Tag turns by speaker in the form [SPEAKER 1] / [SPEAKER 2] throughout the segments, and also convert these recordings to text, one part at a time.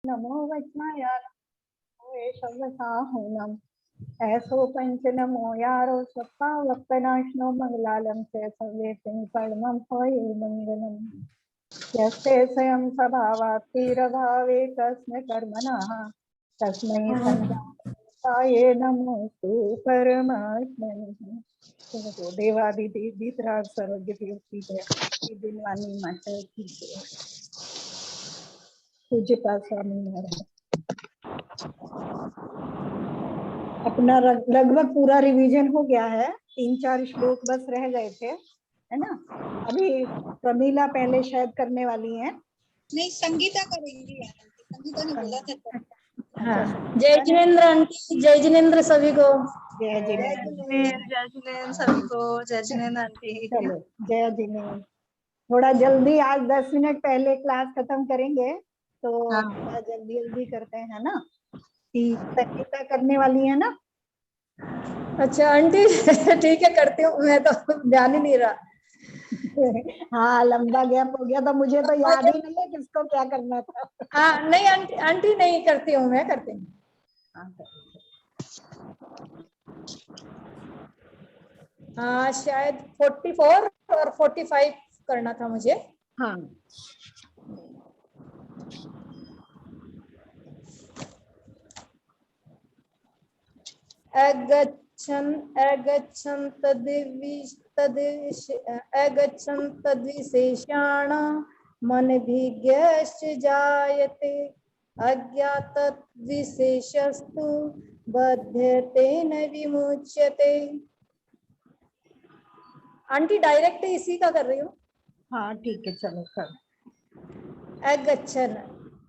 [SPEAKER 1] नमो वज्राय शवसाहूनम ऐसो पंच नमो यारो स्वपावक्तनाशनो मंगलालम से सर्वे सिंह परमं होय मंगलम यस्ते स्वयं स्वभावात् तीरभावे तस्मै कर्मणः तस्मै संजाताये नमोस्तु परमात्मने। तो देवादिदेव सर्वज्ञ दिनवानी माता की जय। पूज्यपाद स्वामी महाराज। अपना लगभग पूरा रिवीजन हो गया है, 3-4 श्लोक बस रह गए थे, है ना। अभी प्रमीला पहले शायद करने वाली हैं।
[SPEAKER 2] नहीं, संगीता करेंगी। संगीता ने बोला था।
[SPEAKER 1] हाँ,
[SPEAKER 3] जय जिनेन्द्र आंटी, जय जिनेन्द्र सभी को।
[SPEAKER 1] जय
[SPEAKER 2] जिनेन्द्र सभी को, जय जिनेन्द्र आंटी।
[SPEAKER 1] चलो जय जिनेन्द्र। थोड़ा जल्दी आज 10 मिनट पहले क्लास खत्म करेंगे तो थोड़ा जल्दी करते हैं ना। संगीता करने वाली है ना।
[SPEAKER 3] अच्छा आंटी ठीक है, करती हूँ। मैं तो ध्यान ही नहीं रहा।
[SPEAKER 1] हाँ, लंबा गैप हो गया था, मुझे तो याद ही नहीं है किसको क्या करना था।
[SPEAKER 3] हाँ नहीं आंटी नहीं करती हूँ, मैं करती हूँ। हाँ शायद 44 और 45 करना था मुझे।
[SPEAKER 1] हाँ
[SPEAKER 3] अगच्छन् तद्विशेषाण मनभिज्ञश्च जायते अज्ञातत् विशेषस्तु बध्यते न विमुच्यते। आंटी डायरेक्ट इसी का कर रही हूँ।
[SPEAKER 1] हाँ ठीक है, चलो कर।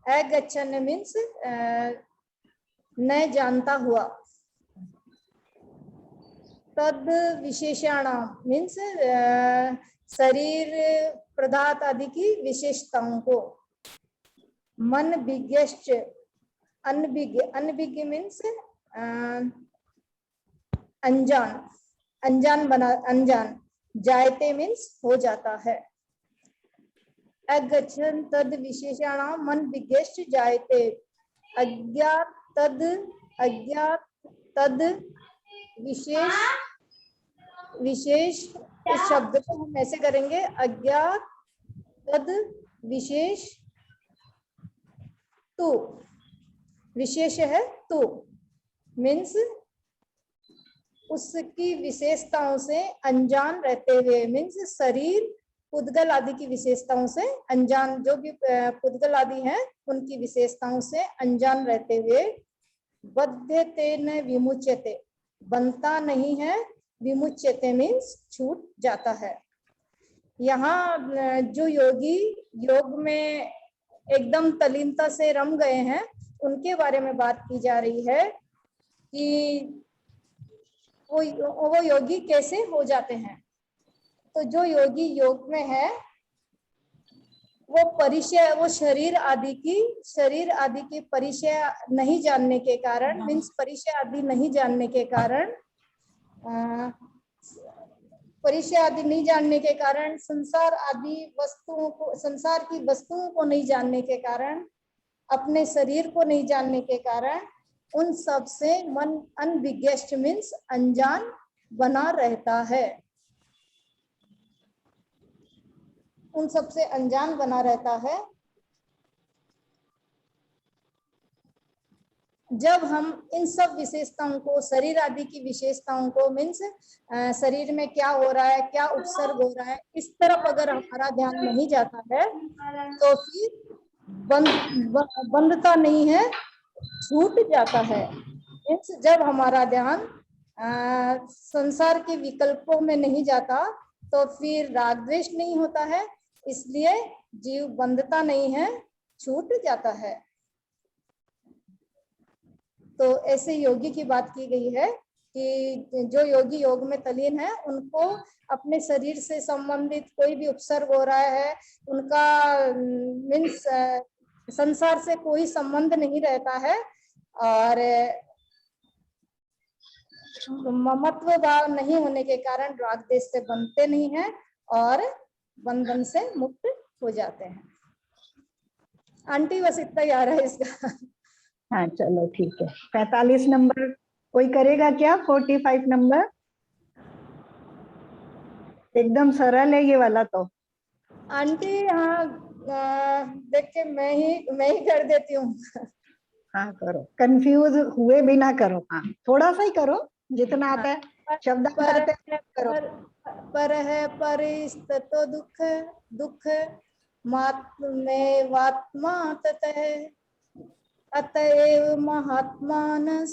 [SPEAKER 3] अगच्छन् मीन्स न जानता हुआ। तद विशेषण मीन्स शरीर पदार्थ आदि की विशेषताओं को। मन विज्ञश्च अनभिज्ञ मीन्स अनजान। जायते मीन्स हो जाता है। अगच्छन् तद विशेषण मन विज्ञश्च जायते। अज्ञात तद विशेष इस शब्द को हम ऐसे करेंगे, अज्ञात तद विशेष तू। विशेष है तू मीन्स उसकी विशेषताओं से अनजान रहते हुए। मीन्स शरीर पुद्गल आदि की विशेषताओं से अनजान, जो भी पुद्गल आदि हैं उनकी विशेषताओं से अनजान रहते हुए। बध्यते न विमुच्यते, बनता नहीं है। विमुच्यते मीन्स छूट जाता है। यहाँ जो योगी योग में एकदम तल्लीनता से रम गए हैं उनके बारे में बात की जा रही है कि वो योगी कैसे हो जाते हैं। तो जो योगी योग में है वो शरीर आदि की परिचय नहीं जानने के कारण, मीन्स परिचय आदि नहीं जानने के कारण, संसार की वस्तुओं को नहीं जानने के कारण, अपने शरीर को नहीं जानने के कारण उन सब से मन अनविज्ञ मीन्स अनजान बना रहता है। उन सब से अनजान बना रहता है। जब हम इन सब विशेषताओं को, शरीर आदि की विशेषताओं को, मीन्स शरीर में क्या हो रहा है, क्या उपसर्ग हो रहा है, इस तरफ अगर हमारा ध्यान नहीं जाता है तो फिर बंधता नहीं है, छूट जाता है। मीन्स जब हमारा ध्यान संसार के विकल्पों में नहीं जाता तो फिर राग द्वेष नहीं होता है, इसलिए जीव बंधता नहीं है, छूट जाता है। तो ऐसे योगी की बात की गई है कि जो योगी योग में तल्लीन है उनको अपने शरीर से संबंधित कोई भी उपसर्ग हो रहा है, उनका मीन्स संसार से कोई संबंध नहीं रहता है और ममत्व भाव नहीं होने के कारण राग द्वेष से बंधते नहीं हैं और बंधन से मुक्त हो जाते हैं। आंटी बस इतना ही आ रहा है इसका।
[SPEAKER 1] हाँ चलो ठीक है। 45 नंबर कोई करेगा क्या? 45 नंबर एकदम सरल है ये वाला तो।
[SPEAKER 3] आंटी हाँ, देख के मैं ही कर देती हूँ।
[SPEAKER 1] हाँ करो, कंफ्यूज हुए बिना करो। हाँ थोड़ा सा ही करो, जितना आता है, शब्दार्थ
[SPEAKER 3] पर
[SPEAKER 1] आते हैं करो।
[SPEAKER 3] पर है परिस्ततो दुख, दुख में वात्मा ततः, अतएव महात्मानस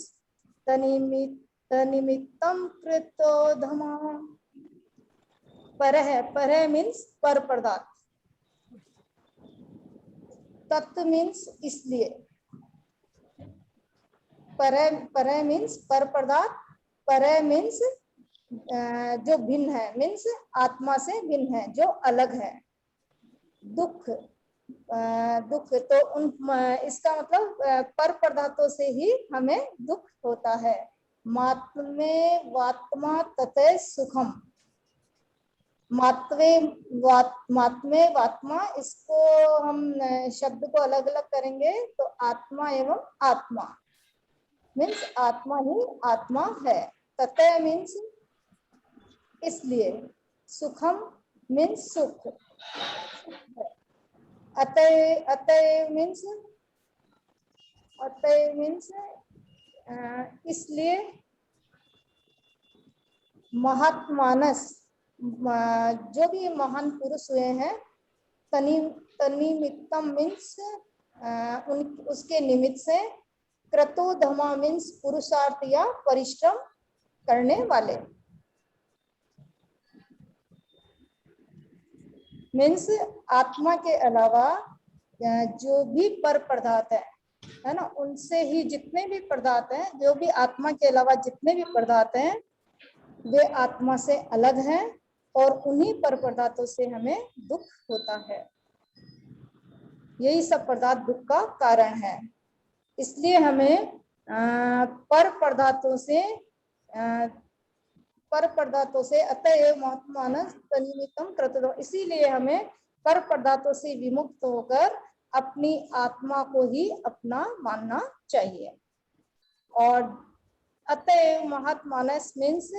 [SPEAKER 3] तनिमित्तम कृतो धमा। पर है मीन्स पर पदार्थ, तत्व मीन्स इसलिए, पर मीन्स पर पदार्थ, पर मीन्स जो भिन्न है, मीन्स आत्मा से भिन्न है, जो अलग है। दुख, दुख तो उन इसका मतलब पर पदार्थों से ही हमें दुख होता है। मात्मे वात्मा ततः सुखम, मात्मे वात्मा, इसको हम शब्द को अलग अलग करेंगे तो आत्मा एवं आत्मा मीन्स आत्मा ही आत्मा है। ततः मीन्स इसलिए, सुखम मीन्स सुख, अतः मीन्स इसलिए, महात्मानस जो भी महान पुरुष हुए हैं, तनिमित्तम मीन्स उसके निमित्त से, क्रतो धमा मीन्स पुरुषार्थ या परिश्रम करने वाले, मीन्स आत्मा के अलावा जो भी पर पदार्थ है ना, उनसे ही जितने भी पदार्थ हैं, जो भी आत्मा के अलावा जितने भी पदार्थ हैं वे आत्मा से अलग हैं और उन्हीं पर पदार्थों से हमें दुख होता है। यही सब पदार्थ दुख का कारण है। इसलिए हमें पर पदार्थों से अतएव महात्मानस तनिमित्तम कृतो, इसीलिए हमें पर पदार्थों से विमुक्त होकर अपनी आत्मा को ही अपना मानना चाहिए। और अतएव महात्मानस मीन्स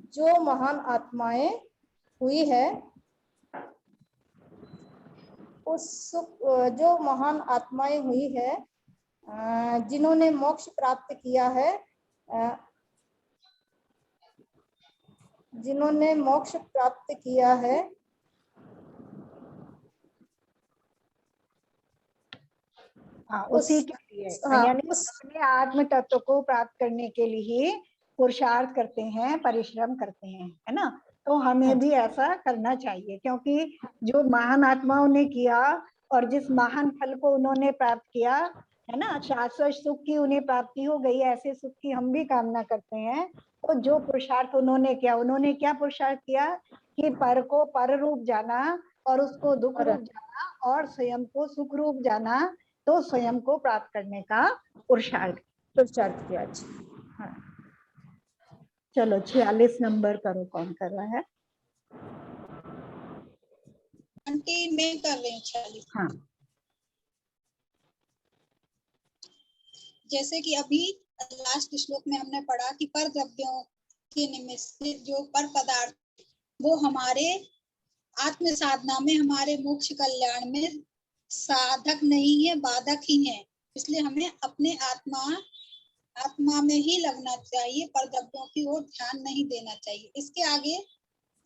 [SPEAKER 3] जो महान आत्माएं हुई है, जो महान आत्माएं हुई है जिन्होंने मोक्ष प्राप्त किया है, जिन्होंने मोक्ष प्राप्त किया है,
[SPEAKER 1] उसी के लिए यानी अपने आत्म तत्व को प्राप्त करने के लिए पुरुषार्थ करते हैं, परिश्रम करते हैं, है ना। तो हमें भी ऐसा करना चाहिए, क्योंकि जो महान आत्माओं ने किया और जिस महान फल को उन्होंने प्राप्त किया, है ना, शाश्वत सुख की उन्हें प्राप्ति हो गई, ऐसे सुख की हम भी कामना करते हैं। तो जो पुरुषार्थ उन्होंने किया, उन्होंने क्या पुरुषार्थ किया कि पर को पर रूप जाना और उसको दुख रूप जाना और स्वयं को सुख रूप जाना, तो स्वयं को प्राप्त करने का पुरुषार्थ किया। हाँ चलो 46 नंबर करो, कौन कर रहा है?
[SPEAKER 2] आंटी मैं कर रही हूँ 46।
[SPEAKER 1] हाँ
[SPEAKER 2] जैसे कि अभी लास्ट श्लोक में हमने पढ़ा कि पर द्रव्यों के निमित्त से जो पर पदार्थ वो हमारे आत्म साधना में, हमारे मोक्ष कल्याण में साधक नहीं है, बाधक ही है। इसलिए हमें अपने आत्मा में ही लगना चाहिए, पर द्रव्यों की ओर ध्यान नहीं देना चाहिए। इसके आगे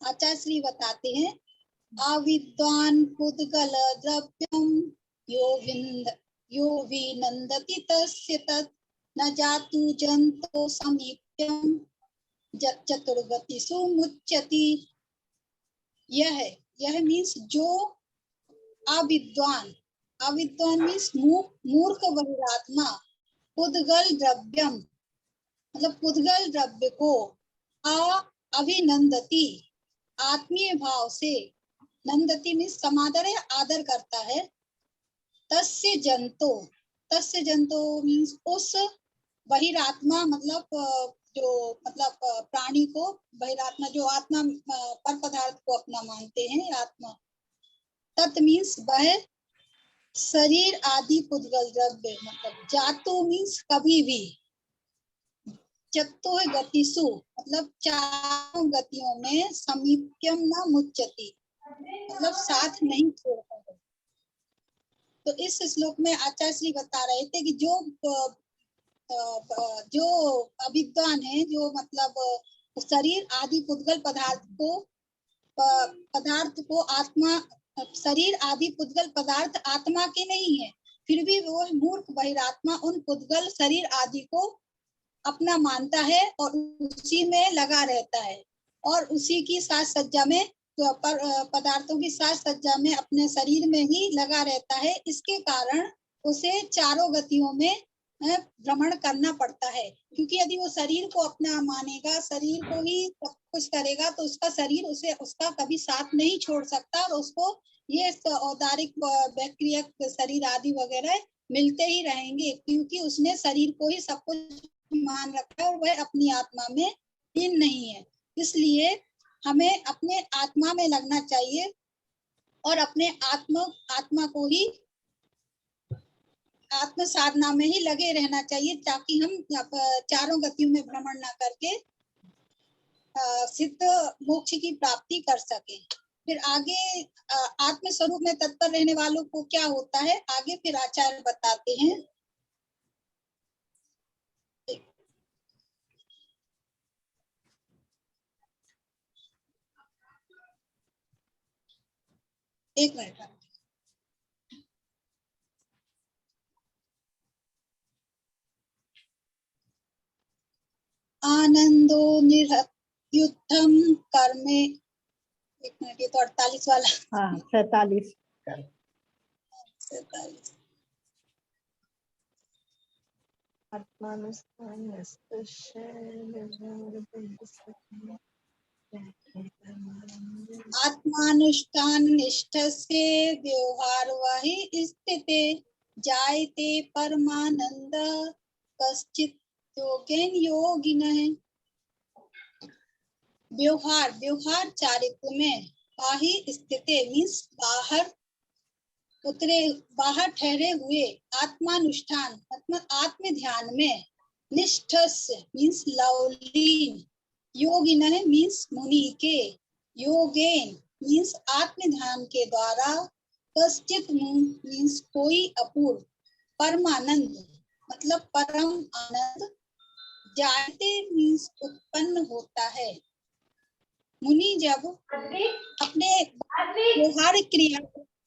[SPEAKER 2] आचार्य श्री बताते हैं, अविद्वान पुद्गल द्रव्यम यो विनन्दति तस्य तत् न जातु जंतो समीप्यम चतुर्गतिषु मुच्यति। यह मीन्स जो अविद्वान मीन्स मूर्ख बहिरात्मा, पुद्गल द्रव्यम मतलब पुद्गल द्रव्य को अभिनंदती आत्मीय भाव से, नंदती मीन्स समादर या आदर करता है, तस्य जंतो मीन्स उस बहिरात्मा मतलब जो मतलब प्राणी को, बहिरात्मा जो आत्मा पर पदार्थ को अपना मानते हैं आत्मा, तत् मीन्स वह शरीर आदि पुद्गल द्रव्य, मतलब जातु मीन्स कभी भी, चतुः गतिषु मतलब चारों गतियों में, समीप्यम न मुच्यति मतलब साथ नहीं छोड़ता है। तो इस श्लोक में आचार्य श्री बता रहे थे कि जो अविद्वान है, जो मतलब शरीर आदि पुद्गल पदार्थ को आत्मा, शरीर आदि पुद्गल पदार्थ आत्मा के नहीं है, फिर भी वो मूर्ख बहिरात्मा उन पुद्गल शरीर आदि को अपना मानता है और उसी में लगा रहता है, और उसी की साज सज्जा में, तो पदार्थों की साज सज्जा में अपने शरीर में ही लगा रहता है। इसके कारण उसे चारों गतियों में भ्रमण करना पड़ता है, क्योंकि यदि वो शरीर को अपना मानेगा, शरीर को ही सब कुछ करेगा, तो उसका शरीर उसे उसका कभी साथ नहीं छोड़ सकता, और उसको ये औदारिक वैक्रियक शरीर आदि वगैरह मिलते ही रहेंगे, क्योंकि उसने शरीर को ही सब कुछ मान रखा है और वह अपनी आत्मा में लीन नहीं है। इसलिए हमें अपने आत्मा में लगना चाहिए और अपने आत्मा को ही आत्म साधना में ही लगे रहना चाहिए, ताकि हम चारों गतियों में भ्रमण न करके सिद्ध मोक्ष की प्राप्ति कर सके। फिर आगे आत्म स्वरूप में तत्पर रहने वालों को क्या होता है, आगे फिर आचार्य बताते हैं। एक मिनट। आनंदो निरत्युत्थम कर्मे, एक मिनट, ये तो 48 वाला।
[SPEAKER 1] हाँ 47।
[SPEAKER 2] आत्मानुष्ठान निष्ठस्य व्यवहार वही स्थिते जायते परमानंद कश्चित् योगेन योगिनः। व्यवहार चारित्र में बाही स्थिते मीन्स बाहर ठहरे हुए, आत्मानुष्ठान मतलब आत्म ध्यान में, निष्ठस्य मीन्स लवलीन, योगिनः मीन्स मुनि के, योगेन मीन्स आत्म ध्यान के द्वारा, कश्चित् मीन्स कोई अपूर्व, परमानंद मतलब परम आनंद, जायते मीन्स उत्पन्न होता है। मुनि जब अपने व्यवहारिक क्रिया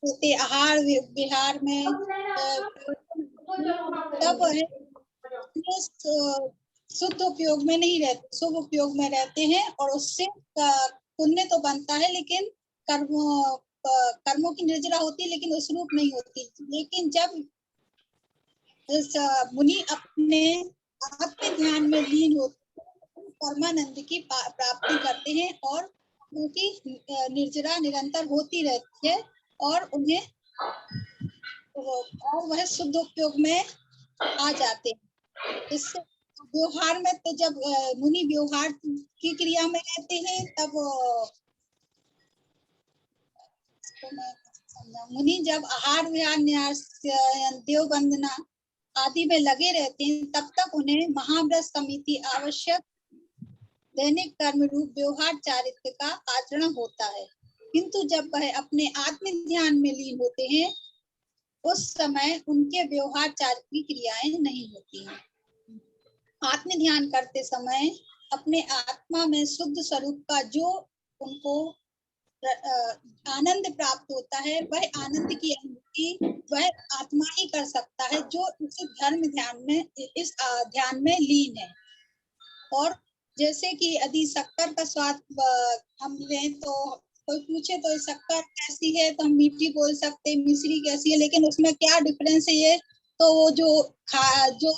[SPEAKER 2] होते, आहार विहार में, तब वह शुद्ध उपयोग में नहीं रहते, शुभ उपयोग में रहते हैं, और उससे पुण्य तो बनता है, लेकिन कर्मों की निर्जरा होती है, लेकिन उस रूप नहीं होती। लेकिन जब मुनि अपने आत्म ध्यान में लीन होते, परमानंद की प्राप्ति करते हैं, और उनकी निर्जरा निरंतर होती रहती है, और उन्हें और वह शुद्ध उपयोग में आ जाते हैं। इससे व्यवहार में तो जब मुनि व्यवहार की क्रिया में रहते हैं, तब मुनि जब आहार विहार न्यास देव वंदना आदि में लगे रहते हैं, तब तक उन्हें महाव्रत समिति आवश्यक दैनिक कर्म रूप व्यवहार चारित्र का आचरण होता है। किंतु जब वह अपने आत्म ध्यान में लीन होते हैं, उस समय उनके व्यवहार चारित्र की क्रियाएं नहीं होती हैं। आत्म ध्यान करते समय अपने आत्मा में शुद्ध स्वरूप का जो उनको आनंद प्राप्त होता है, वह आनंद की अनुभूति वह आत्मा ही कर सकता है, जो इस धर्म ध्यान में, इस ध्यान में लीन है। और जैसे कि यदि शक्कर का स्वाद हम लें, तो कोई पूछे तो शक्कर कैसी है, तो हम मीठी बोल सकते हैं, मिश्री कैसी है, लेकिन उसमें क्या डिफरेंस है, ये तो वो जो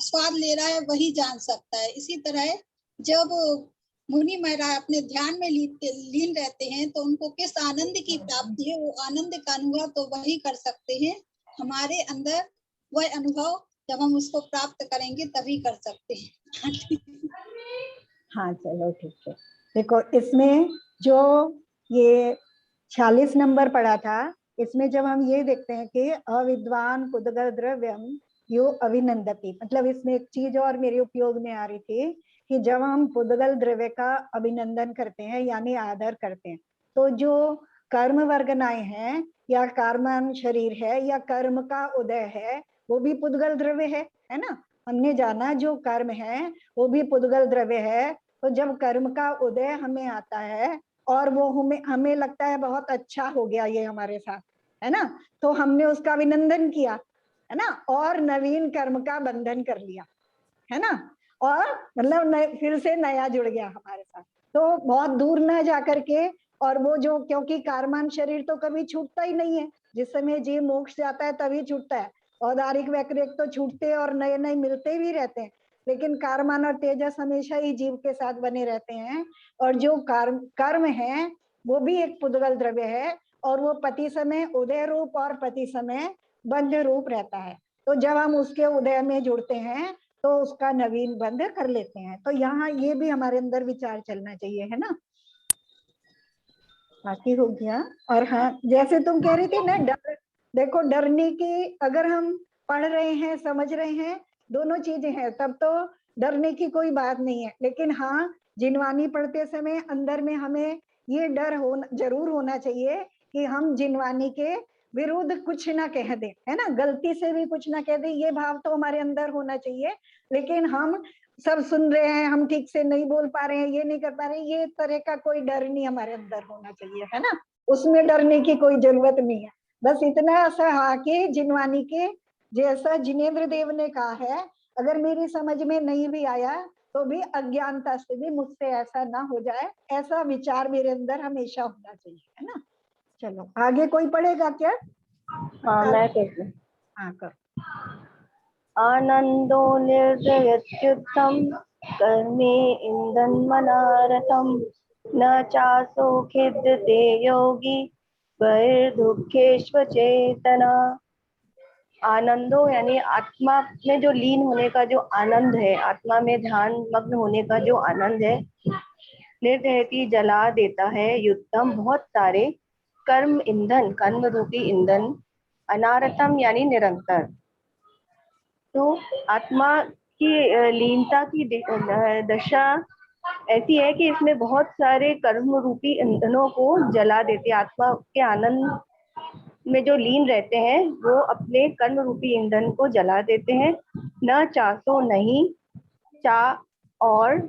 [SPEAKER 2] स्वाद ले रहा है वही जान सकता है। इसी तरह जब मुनि महाराज अपने ध्यान में लीन रहते हैं, तो उनको किस आनंद की प्राप्ति है, वो आनंद का अनुभव तो वही कर सकते हैं। हमारे अंदर वह अनुभव जब हम उसको प्राप्त करेंगे तभी कर सकते हैं।
[SPEAKER 1] हाँ चलो ठीक है। देखो इसमें जो ये 46 नंबर पढ़ा था, इसमें जब हम ये देखते हैं कि अविद्वान पुद्गल द्रव्यम यो अभिनंदती, मतलब इसमें एक चीज और मेरे उपयोग में आ रही थी कि जब हम पुद्गल द्रव्य का अभिनंदन करते हैं यानी आदर करते हैं, तो जो कर्म वर्गनाएं हैं या कर्मन शरीर है या कर्म का उदय है वो भी पुद्गल द्रव्य है ना। हमने जाना जो कर्म है वो भी पुद्गल द्रव्य है। तो जब कर्म का उदय हमें आता है और वो हमें लगता है बहुत अच्छा हो गया ये हमारे साथ, है ना, तो हमने उसका अभिनंदन किया, है ना, और नवीन कर्म का बंधन कर लिया, है ना, और मतलब फिर से नया जुड़ गया हमारे साथ। तो बहुत दूर ना जा करके, और वो जो, क्योंकि कारमान शरीर तो कभी छूटता ही नहीं है, जिस समय जीव मोक्ष जाता है तभी छूटता है, औदारिक व्यतिरेक तो छूटते और नए नए मिलते भी रहते हैं, लेकिन कारमान और तेजस हमेशा ही जीव के साथ बने रहते हैं। और जो कर्म है वो भी एक पुद्गल द्रव्य है, और वो पति समय उदय रूप और पति समय बंध रूप रहता है। तो जब हम उसके उदय में जुड़ते हैं तो उसका नवीन बंध कर लेते हैं। तो यहाँ ये भी हमारे अंदर विचार चलना चाहिए, है ना। बाकी हो गया। और हाँ, जैसे तुम कह रही थी ना, डर, देखो डरने की, अगर हम पढ़ रहे हैं समझ रहे हैं दोनों चीजें हैं तब तो डरने की कोई बात नहीं है। लेकिन हाँ, जिनवानी पढ़ते समय अंदर में हमें ये डर जरूर होना चाहिए कि हम जिनवानी के विरुद्ध कुछ ना कह दे, है ना, गलती से भी कुछ ना कह दे, ये भाव तो हमारे अंदर होना चाहिए। लेकिन हम सब सुन रहे हैं, हम ठीक से नहीं बोल पा रहे हैं, ये नहीं कर पा रहे हैं, ये तरह का कोई डर नहीं हमारे अंदर होना चाहिए, है ना। उसमें डरने की कोई जरूरत नहीं है। बस इतना सा हाँ कि जिनवानी के जैसा जिनेन्द्र देव ने कहा है, अगर मेरी समझ में नहीं भी आया तो भी अज्ञानता से भी मुझसे ऐसा ना हो जाए, ऐसा विचार मेरे अंदर हमेशा होना चाहिए, है ना। चलो आगे कोई पढ़ेगा क्या?
[SPEAKER 4] हाँ मैं कहती हूँ।
[SPEAKER 1] हाँ कर।
[SPEAKER 4] आनंदो निर्जयत्युत्थम कर्मे इंदन्मनारथम न चासो खिद्यते योगी बहिर्दुःखेष्व चेतना। आनंदो यानी आत्मा में जो लीन होने का जो आनंद है, आत्मा में ध्यान मग्न होने का जो आनंद है, निर्दयति जला देता है युद्धम बहुत सारे कर्म ईंधन, कर्म रूपी ईंधन, अनारतम यानी निरंतर। तो आत्मा की लीनता की दशा ऐसी है कि इसमें बहुत सारे कर्म रूपी ईंधनों को जला देते हैं। आत्मा के आनंद में जो लीन रहते हैं वो अपने कर्म रूपी ईंधन को जला देते हैं। न चासो नहीं, चा और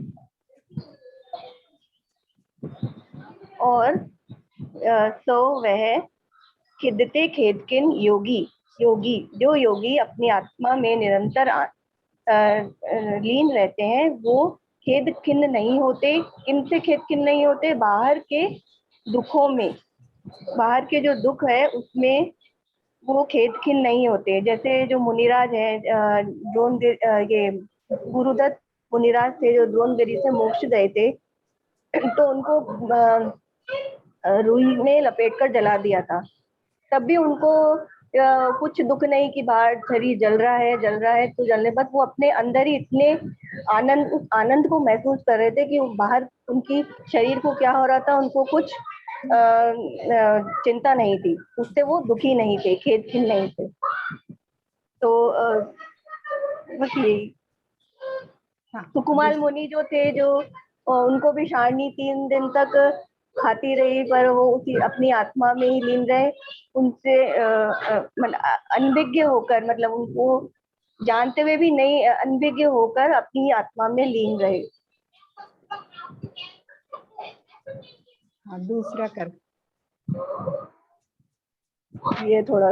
[SPEAKER 4] सो वह खिदते खेदकिन योगी, योगी जो योगी अपनी आत्मा में निरंतर लीन रहते हैं वो खेद खिन्न नहीं होते। किन से खेद खिन्न नहीं होते? बाहर के दुखों में, बाहर के जो दुख है उसमें वो खेद खिन्न नहीं होते। जैसे जो मुनिराज है, ये गुरुदत्त मुनिराज थे जो द्रोणगिरी से मोक्ष गए थे, तो उनको रूई में लपेट कर जला दिया था। तब भी उनको कुछ दुख नहीं कि बाहर शरीर जल रहा है तो जलने, बस वो अपने अंदर ही इतने उस आनंद को महसूस कर रहे थे कि बाहर उनकी शरीर को क्या हो रहा था उनको कुछ चिंता नहीं थी, उससे वो दुखी नहीं थे, खेदखिन नहीं थे। तो बस यही। सुकुमार मुनि जो थे, जो उनको भी शारणी 3 दिन तक खाती रही पर वो उसी अपनी आत्मा में ही लीन रहे, उनसे अनभिज्ञ होकर, मतलब उनको जानते हुए भी नहीं, अनभिज्ञ होकर अपनी आत्मा में लीन रहे।
[SPEAKER 1] हाँ दूसरा कर।
[SPEAKER 4] ये थोड़ा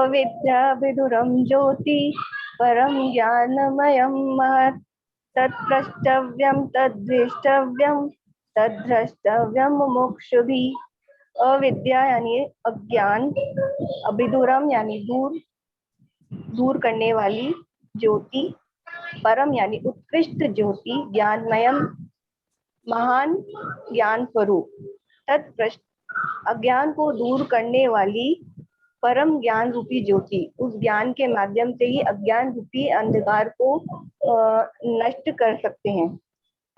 [SPEAKER 4] विद्या विधुरम ज्योति परम ज्ञानमयम महत् तत्प्रष्टव्यम तद्वेष्टव्यम तद्द्रष्टव्यम मुमुक्षुभिः। अविद्या यानी अज्ञान, अभिधुरम यानी दूर, दूर करने वाली, ज्योति, परम यानी उत्कृष्ट ज्योति, ज्ञानमयम महान ज्ञान स्वरूप, तत्प्रष्ट अज्ञान को दूर करने वाली परम ज्ञान रूपी ज्योति, उस ज्ञान के माध्यम से ही अज्ञान रूपी अंधकार को नष्ट कर सकते हैं।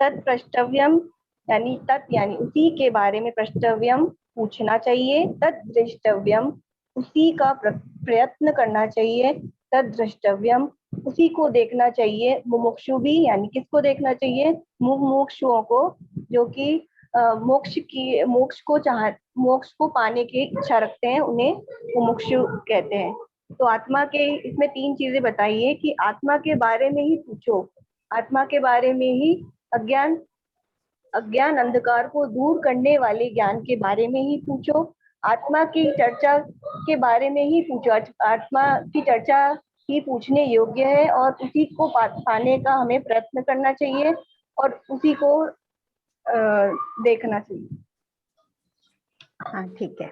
[SPEAKER 4] तत्प्रष्टव्यम यानी तत् यानी उसी के बारे में, प्रष्टव्यम पूछना चाहिए, तद द्रष्टव्यम, उसी का प्रयत्न करना चाहिए, तद द्रष्टव्यम, उसी को देखना चाहिए, मुमुक्षु भी, यानी किसको देखना चाहिए, मुमुक्षुओं को, जो कि मोक्ष को पाने की इच्छा रखते हैं, उन्हें मुमुक्षु कहते हैं। तो आत्मा के इसमें 3 चीजें बताइए कि आत्मा के बारे में ही पूछो, आत्मा के बारे में ही, अज्ञान अंधकार को दूर करने वाले ज्ञान के बारे में ही पूछो, आत्मा की चर्चा के बारे में ही पूछो, आत्मा की चर्चा ही पूछने योग्य है और उसी को पाने का हमें प्रयत्न करना चाहिए और उसी को देखना चाहिए।
[SPEAKER 1] हाँ ठीक है।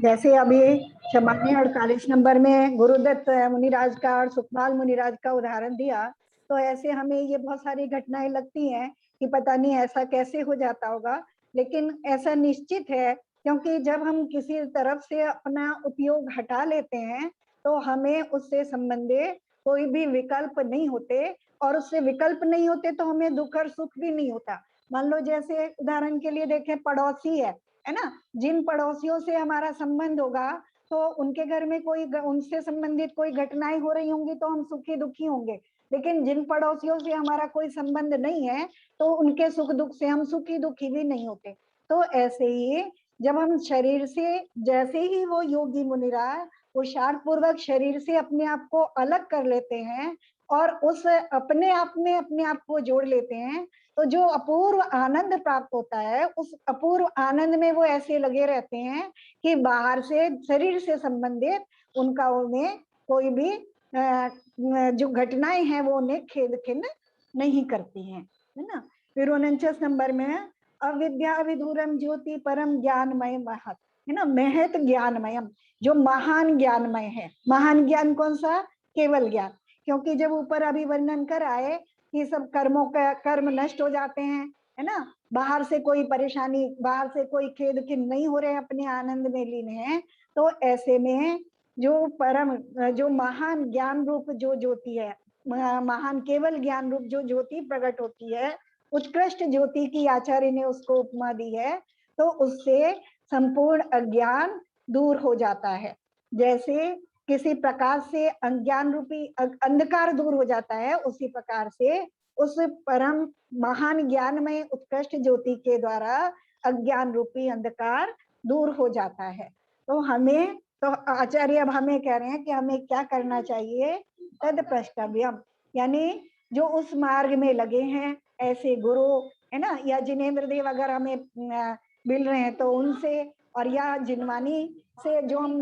[SPEAKER 1] जैसे अभी सामान्य 48 नंबर में गुरुदत्त मुनिराज का और सुखपाल मुनिराज का उदाहरण दिया, तो ऐसे हमें ये बहुत सारी घटनाएं लगती हैं कि पता नहीं ऐसा कैसे हो जाता होगा, लेकिन ऐसा निश्चित है, क्योंकि जब हम किसी तरफ से अपना उपयोग हटा लेते हैं तो हमें उससे संबंधित कोई भी विकल्प नहीं होते, और उससे विकल्प नहीं होते तो हमें दुख और सुख भी नहीं होता। मान लो जैसे उदाहरण के लिए देखें, पड़ोसी है ना, जिन पड़ोसियों से हमारा संबंध होगा तो उनके घर में कोई उनसे संबंधित कोई घटनाएं हो रही होंगी तो हम सुखी दुखी होंगे, लेकिन जिन पड़ोसियों से हमारा कोई संबंध नहीं है तो उनके सुख दुख से हम सुखी दुखी भी नहीं होते। तो ऐसे ही जब हम शरीर से, जैसे ही वो योगी मुनिराज पुरुषार्थ पूर्वक शरीर से अपने आप को अलग कर लेते हैं और उस अपने आप में अपने आप को जोड़ लेते हैं, तो जो अपूर्व आनंद प्राप्त होता है, उस अपूर्व आनंद में वो ऐसे लगे रहते हैं कि बाहर से शरीर से संबंधित उनका उन्हें कोई भी जो घटनाएं हैं वो उन्हें खेद खिन्न नहीं करती हैं, है ना। फिर 49 नंबर में अविद्या विधूरम ज्योति परम ज्ञानमय महत, है ना, महत ज्ञानमयम, जो महान ज्ञानमय है। महान ज्ञान कौन सा? केवल ज्ञान, क्योंकि जब ऊपर अभी वर्णन कर आए कि सब कर्मों का कर्म नष्ट हो जाते हैं, है ना, बाहर से कोई परेशानी, बाहर से कोई खेद खिन्न नहीं हो रहे, अपने आनंद में लीन है, तो ऐसे में जो परम, जो महान ज्ञान रूप जो ज्योति है, महान केवल ज्ञान रूप जो ज्योति प्रकट होती है, उत्कृष्ट ज्योति की आचार्य ने उसको उपमा दी है, तो उससे संपूर्ण अज्ञान दूर हो जाता है। जैसे किसी प्रकार से अज्ञान रूपी अंधकार दूर हो जाता है, उसी प्रकार से उस परम महान ज्ञान में उत्कृष्ट ज्योति के द्वारा अज्ञान रूपी अंधकार दूर हो जाता है। तो हमें, तो आचार्य अब हमें कह रहे हैं कि हमें क्या करना चाहिए? तद प्रष्टव्यम, यानी जो उस मार्ग में लगे हैं, ऐसे गुरु, है ना, या जिनेंद्र देव अगर हमें मिल रहे हैं तो उनसे, और या जिनवानी से जो हम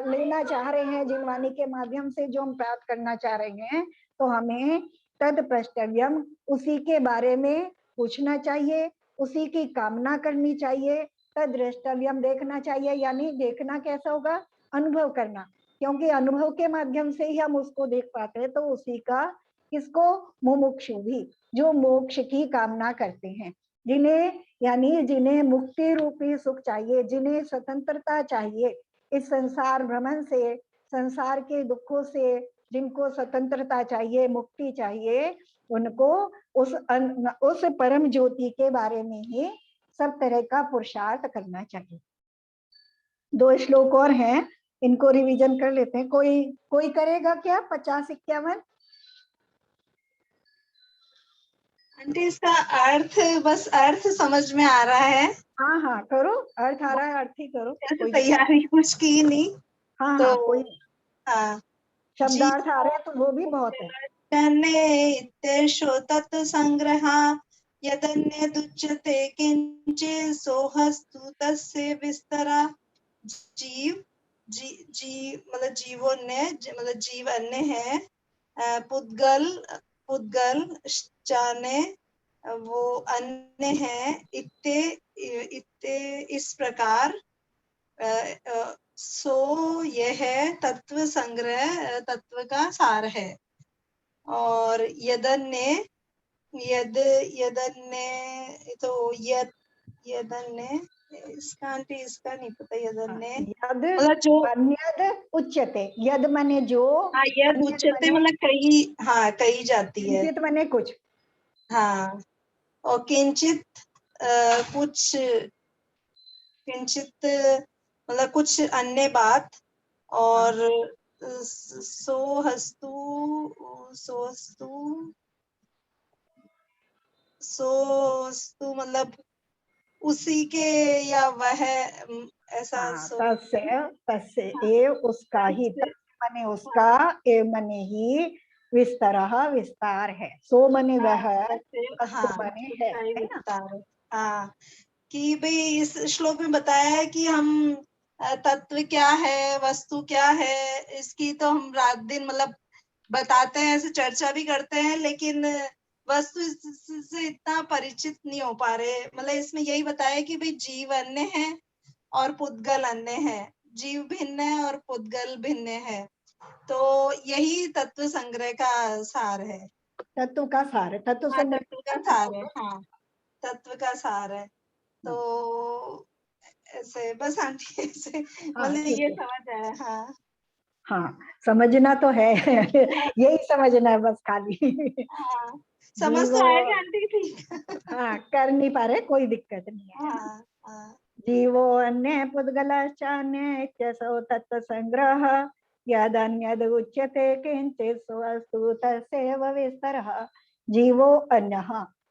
[SPEAKER 1] लेना चाह रहे हैं, जिनवानी के माध्यम से जो हम प्राप्त करना चाह रहे हैं, तो हमें तद प्रष्टव्यम, उसी के बारे में पूछना चाहिए, उसी की कामना करनी चाहिए। तद द्रष्टव्यम, देखना चाहिए, यानी देखना कैसा होगा? अनुभव करना, क्योंकि अनुभव के माध्यम से ही हम उसको देख पाते हैं। तो उसी का, किसको? मुमुक्षु भी, जो मोक्ष की कामना करते हैं, जिन्हें, यानी जिन्हें मुक्ति रूपी सुख चाहिए, जिन्हें स्वतंत्रता चाहिए इस संसार भ्रमण से, संसार के दुखों से, जिनको स्वतंत्रता चाहिए, मुक्ति चाहिए, उनको उस परम ज्योति के बारे में ही सब तरह का पुरुषार्थ करना चाहिए। 2 श्लोक और हैं, इनको रिवीजन कर लेते हैं। कोई करेगा क्या? 50-51?
[SPEAKER 2] आंटी इसका अर्थ, बस अर्थ समझ में आ रहा है।
[SPEAKER 1] हाँ हाँ करो, अर्थ आ रहा है, अर्थ ही करो, कोई
[SPEAKER 2] तैयारी कुछ की नहीं।
[SPEAKER 1] हाँ
[SPEAKER 2] तो
[SPEAKER 1] हाँ, कोई
[SPEAKER 2] हाँ,
[SPEAKER 1] शब्दार्थ आ रहे हैं तो वो भी बहुत है।
[SPEAKER 2] तत् संग्रह यदन्यदुच्यते किंचित् सोहस्तु तस्य विस्तरा। जीव मतलब जीवों ने, मतलब जीव अन्य है, पुद्गल जाने वो अन्य है, इत्ते इस प्रकार। सो यह तत्व संग्रह, तत्व का सार है। और यदन्य तो यदन्य इसका आंटी इसका नहीं पता। यदन्य मतलब जो
[SPEAKER 1] अन्यद उच्यते, यद माने जो,
[SPEAKER 2] यद उच्यते मतलब कही, हाँ कही जाती है,
[SPEAKER 1] किंचित माने कुछ,
[SPEAKER 2] हाँ, और किंचित कुछ,
[SPEAKER 5] किंचित मतलब कुछ अन्य बात, और सोहस्तु सोहस्तु मतलब उसी के या वह, ऐसा
[SPEAKER 1] तस्य तस्य एव उसका ही, मने उसका, ए मने ही, विस्तरः विस्तार है, सो मने वह, अस्तु मने है ना।
[SPEAKER 5] विस्तार। हाँ, कि भाई इस श्लोक में बताया है कि हम तत्व क्या है, वस्तु क्या है, इसकी तो हम रात दिन मतलब बताते हैं, ऐसे चर्चा भी करते हैं, लेकिन वस्तु से इतना परिचित नहीं हो पा रहे। मतलब इसमें यही बताया कि भाई जीव अन्य है और पुद्गल अन्य है, जीव भिन्न है और पुद्गल भिन्न है। तो यही तत्व संग्रह का सार है।
[SPEAKER 1] तत्व का सार, तत्व
[SPEAKER 5] हाँ,
[SPEAKER 1] संग्रह
[SPEAKER 5] तत्व का सार है। हाँ, तत्व का सार है। तो ऐसे बस आंटी ऐसे मतलब ये समझ आया। हाँ
[SPEAKER 1] हाँ, समझना तो है यही समझना है बस खाली।
[SPEAKER 5] हाँ, समझ तो आएगा आंटी, ठीक।
[SPEAKER 1] हाँ, कर नहीं पा रहे, कोई दिक्कत नहीं है।
[SPEAKER 5] हाँ, हाँ।
[SPEAKER 1] जीवो अन्य पुद्गलाश्चान्य इत्यसौ तत्व संग्रह यदन्यद उच्यते किंचित् स्वस्तु तस्यैव विस्तरः। जीवो अन्य,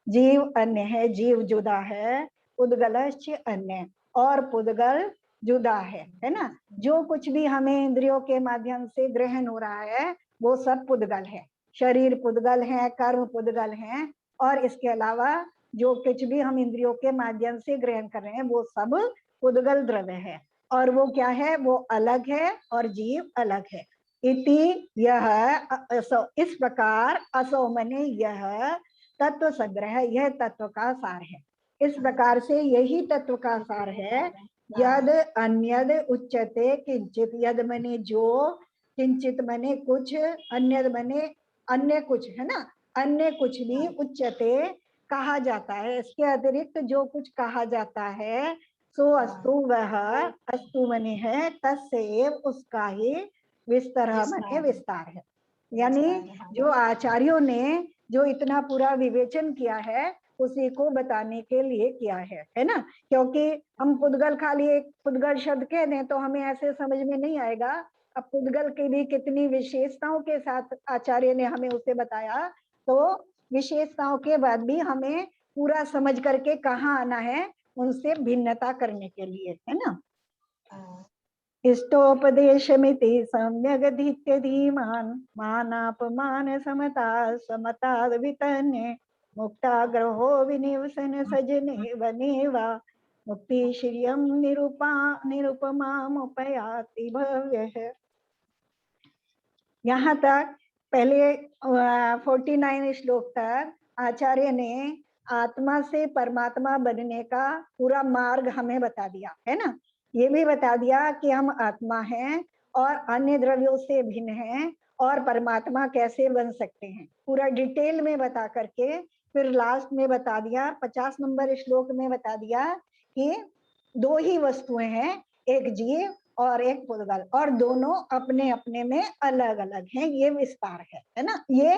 [SPEAKER 1] जीव अन्य है, जीव जुदा है, पुद्गलश्च अन्य, और पुद्गल जुदा है ना। जो कुछ भी हमें इंद्रियों के माध्यम से ग्रहण हो रहा है वो सब पुद्गल है। शरीर पुद्गल है, कर्म पुद्गल है, और इसके अलावा जो कुछ भी हम इंद्रियों के माध्यम से ग्रहण कर रहे हैं वो सब पुद्गल द्रव्य है, और वो क्या है, वो अलग है और जीव अलग है। इति यह असो, इस प्रकार असो मने यह तत्व संग्रह, यह तत्व का सार है। इस प्रकार से यही तत्व का सार है। यद अन्यद उच्यते किंचित, यद मने जो, किंचित मने कुछ, अन्यद मने अन्य कुछ, है ना। अन्य कुछ भी उच्यते कहा जाता है, इसके अतिरिक्त जो कुछ कहा जाता है, सो अस्तु वह, अस्तु मने है, तस्यैव उसका ही, विस्तरः मने विस्तार है। यानी जो आचार्यों ने जो इतना पूरा विवेचन किया है उसी को बताने के लिए किया है ना। क्योंकि हम पुद्गल खाली एक पुद्गल शब्द कह दें तो हमें ऐसे समझ में नहीं आएगा। अब पुद्गल की भी कितनी विशेषताओं के साथ आचार्य ने हमें उसे बताया, तो विशेषताओं के बाद भी हमें पूरा समझ करके कहाँ आना है, उनसे भिन्नता करने के लिए, है ना। इष्टोपदेशमिति सम्यगधीत्य धीमान मानापमान समता समता वितन्ये मुक्ताग्रहो विनिवसन सजने वनेवा मुक्ति श्रियम निरुपमामुपयाति भव्यः। यहाँ तक पहले 49 श्लोक तक आचार्य ने आत्मा से परमात्मा बनने का पूरा मार्ग हमें बता दिया, है ना। ये भी बता दिया कि हम आत्मा हैं और अन्य द्रव्यों से भिन्न हैं, और परमात्मा कैसे बन सकते हैं, पूरा डिटेल में बता करके फिर लास्ट में बता दिया, 50 नंबर श्लोक में बता दिया कि दो ही वस्तुएं हैं, एक जीव और एक पुद्गल, और दोनों अपने अपने में अलग अलग हैं। ये विस्तार है ना, ये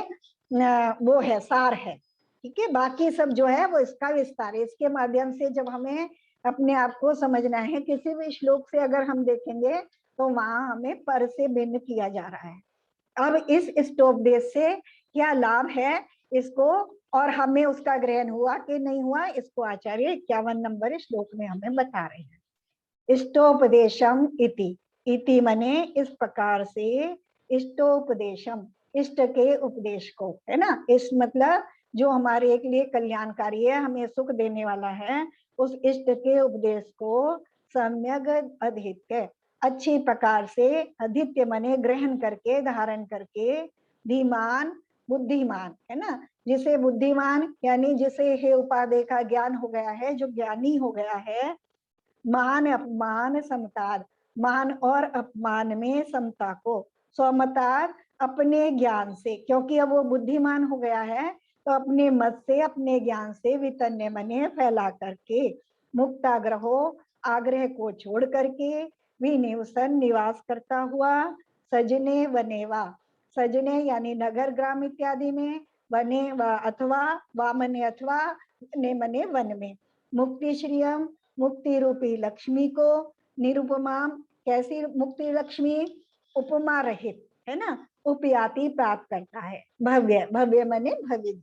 [SPEAKER 1] वो है, सार है, ठीक है। बाकी सब जो है वो इसका विस्तार है। इसके माध्यम से जब हमें अपने आप को समझना है, किसी भी श्लोक से अगर हम देखेंगे तो वहां हमें पर से भिन्न किया जा रहा है। अब इस स्टोपदेश से क्या लाभ है इसको, और हमें उसका ग्रहण हुआ कि नहीं हुआ, इसको आचार्य 51 नंबर श्लोक में हमें बता रहे हैं। इष्टोपदेशम इति, इति मने इस प्रकार से, इष्टोपदेशम इष्ट के उपदेश को, है ना। इस मतलब जो हमारे एक लिए कल्याणकारी है, हमें सुख देने वाला है, उस इष्ट के उपदेश को सम्यक अधीत्य, अच्छी प्रकार से, अधीत्य मने ग्रहण करके, धारण करके, धीमान बुद्धिमान, है ना। जिसे बुद्धिमान यानी जिसे हे उपादेय का ज्ञान हो गया है, जो ज्ञानी हो गया है, मान अपमान समता, मान और अपमान में समता को, स्वमता अपने ज्ञान से, क्योंकि अब वो बुद्धिमान हो गया है तो अपने मत से, अपने ज्ञान से, वितन्य मने फैला करके, मुक्ताग्रहो आग्रह को छोड़ करके, विनिवसन निवास करता हुआ, सजने वनेवा, सजने यानी नगर ग्राम इत्यादि में, वने व अथवा वामने अथवा ने मने वन में, मुक्ति श्रियम मुक्ति रूपी लक्ष्मी को, निरुपमा कैसी मुक्ति लक्ष्मी, उपमा रहित, है ना, उपयाति प्राप्त करता है। भव्य, भव्य माने भव्य।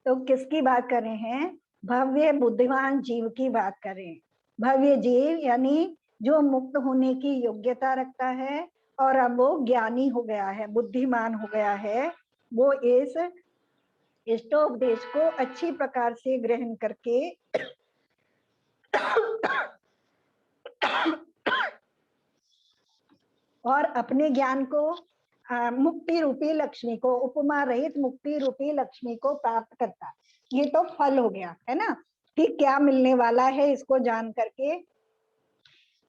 [SPEAKER 1] तो किसकी बात कर रहे हैं? भव्य बुद्धिमान जीव की बात कर रहे हैं। भव्य जीव यानी जो मुक्त होने की योग्यता रखता है और अब वो ज्ञानी हो गया है, बुद्धिमान हो गया है, वो इस इष्टोपदेश को अच्छी प्रकार से ग्रहण करके और अपने ज्ञान को मुक्ति रूपी लक्ष्मी को, उपमा रहित मुक्ति रूपी लक्ष्मी को प्राप्त करता है। ये तो फल हो गया, है ना, कि क्या मिलने वाला है इसको जान करके।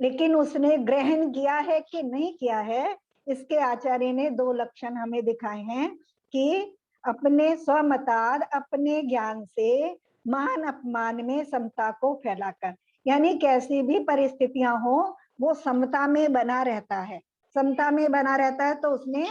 [SPEAKER 1] लेकिन उसने ग्रहण किया है कि नहीं किया है, इसके आचार्य ने दो लक्षण हमें दिखाए हैं कि अपने स्वमताद, अपने ज्ञान से मान अपमान में समता को फैलाकर, यानी कैसी भी परिस्थितियां हो वो समता में बना रहता है, समता में बना रहता है। तो उसने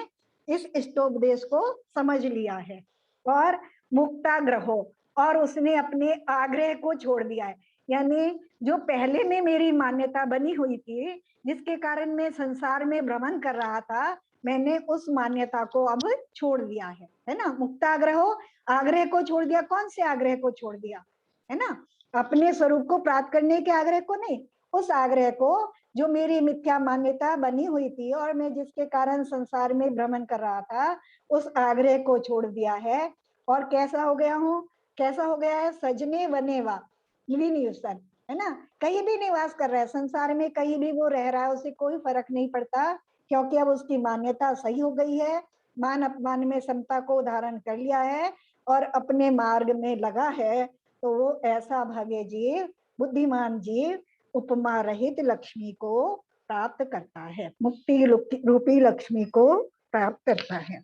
[SPEAKER 1] इस इष्टोपदेश को समझ लिया है और मुक्ताग्रहो, और उसने अपने आग्रह को छोड़ दिया है, यानी जो पहले में मेरी मान्यता बनी हुई थी जिसके कारण मैं संसार में भ्रमण कर रहा था, मैंने उस मान्यता को अब छोड़ दिया है ना। मुक्ताग्रहो, आग्रह को छोड़ दिया। कौन से आग्रह को छोड़ दिया? है ना, अपने स्वरूप को प्राप्त करने के आग्रह को नहीं, उस आग्रह को जो मेरी मिथ्या मान्यता बनी हुई थी और मैं जिसके कारण संसार में भ्रमण कर रहा था, उस आग्रह को छोड़ दिया है। और कैसा हो गया हूँ? कैसा हो गया है? सजने वनेवा विनियुसन, है ना, कहीं भी निवास कर रहा है संसार में, कहीं भी वो रह रहा है, उसे कोई फर्क नहीं पड़ता, क्योंकि अब उसकी मान्यता सही हो गई है, मान अपमान में समता को धारण कर लिया है और अपने मार्ग में लगा है। तो वो ऐसा भव्य जीव, बुद्धिमान जीव उपमा रहित लक्ष्मी को प्राप्त करता है, मुक्ति रूपी लक्ष्मी को प्राप्त करता है।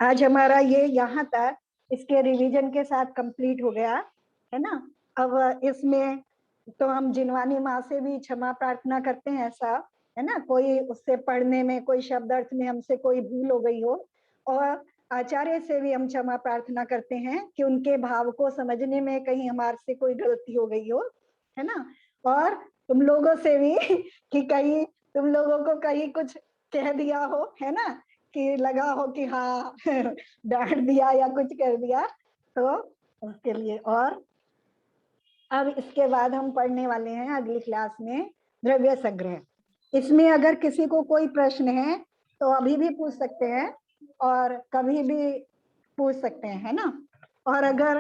[SPEAKER 1] आज हमारा ये यहाँ तक इसके रिवीजन के साथ कंप्लीट हो गया, है ना। अब इसमें तो हम जिनवानी माँ से भी क्षमा प्रार्थना करते हैं, ऐसा है ना, कोई उससे पढ़ने में, कोई शब्द अर्थ में हमसे कोई भूल हो गई हो, और आचार्य से भी हम क्षमा प्रार्थना करते हैं कि उनके भाव को समझने में कहीं हमारे से कोई गलती हो गई हो, है ना। और तुम लोगों से भी कि कहीं तुम लोगों को कहीं कुछ कह दिया हो, है ना, कि लगा हो कि हाँ डांट दिया या कुछ कर दिया, तो उसके लिए। और अब इसके बाद हम पढ़ने वाले हैं अगली क्लास में द्रव्य संग्रह। इसमें अगर किसी को कोई प्रश्न है तो अभी भी पूछ सकते हैं और कभी भी पूछ सकते हैं, है ना। और अगर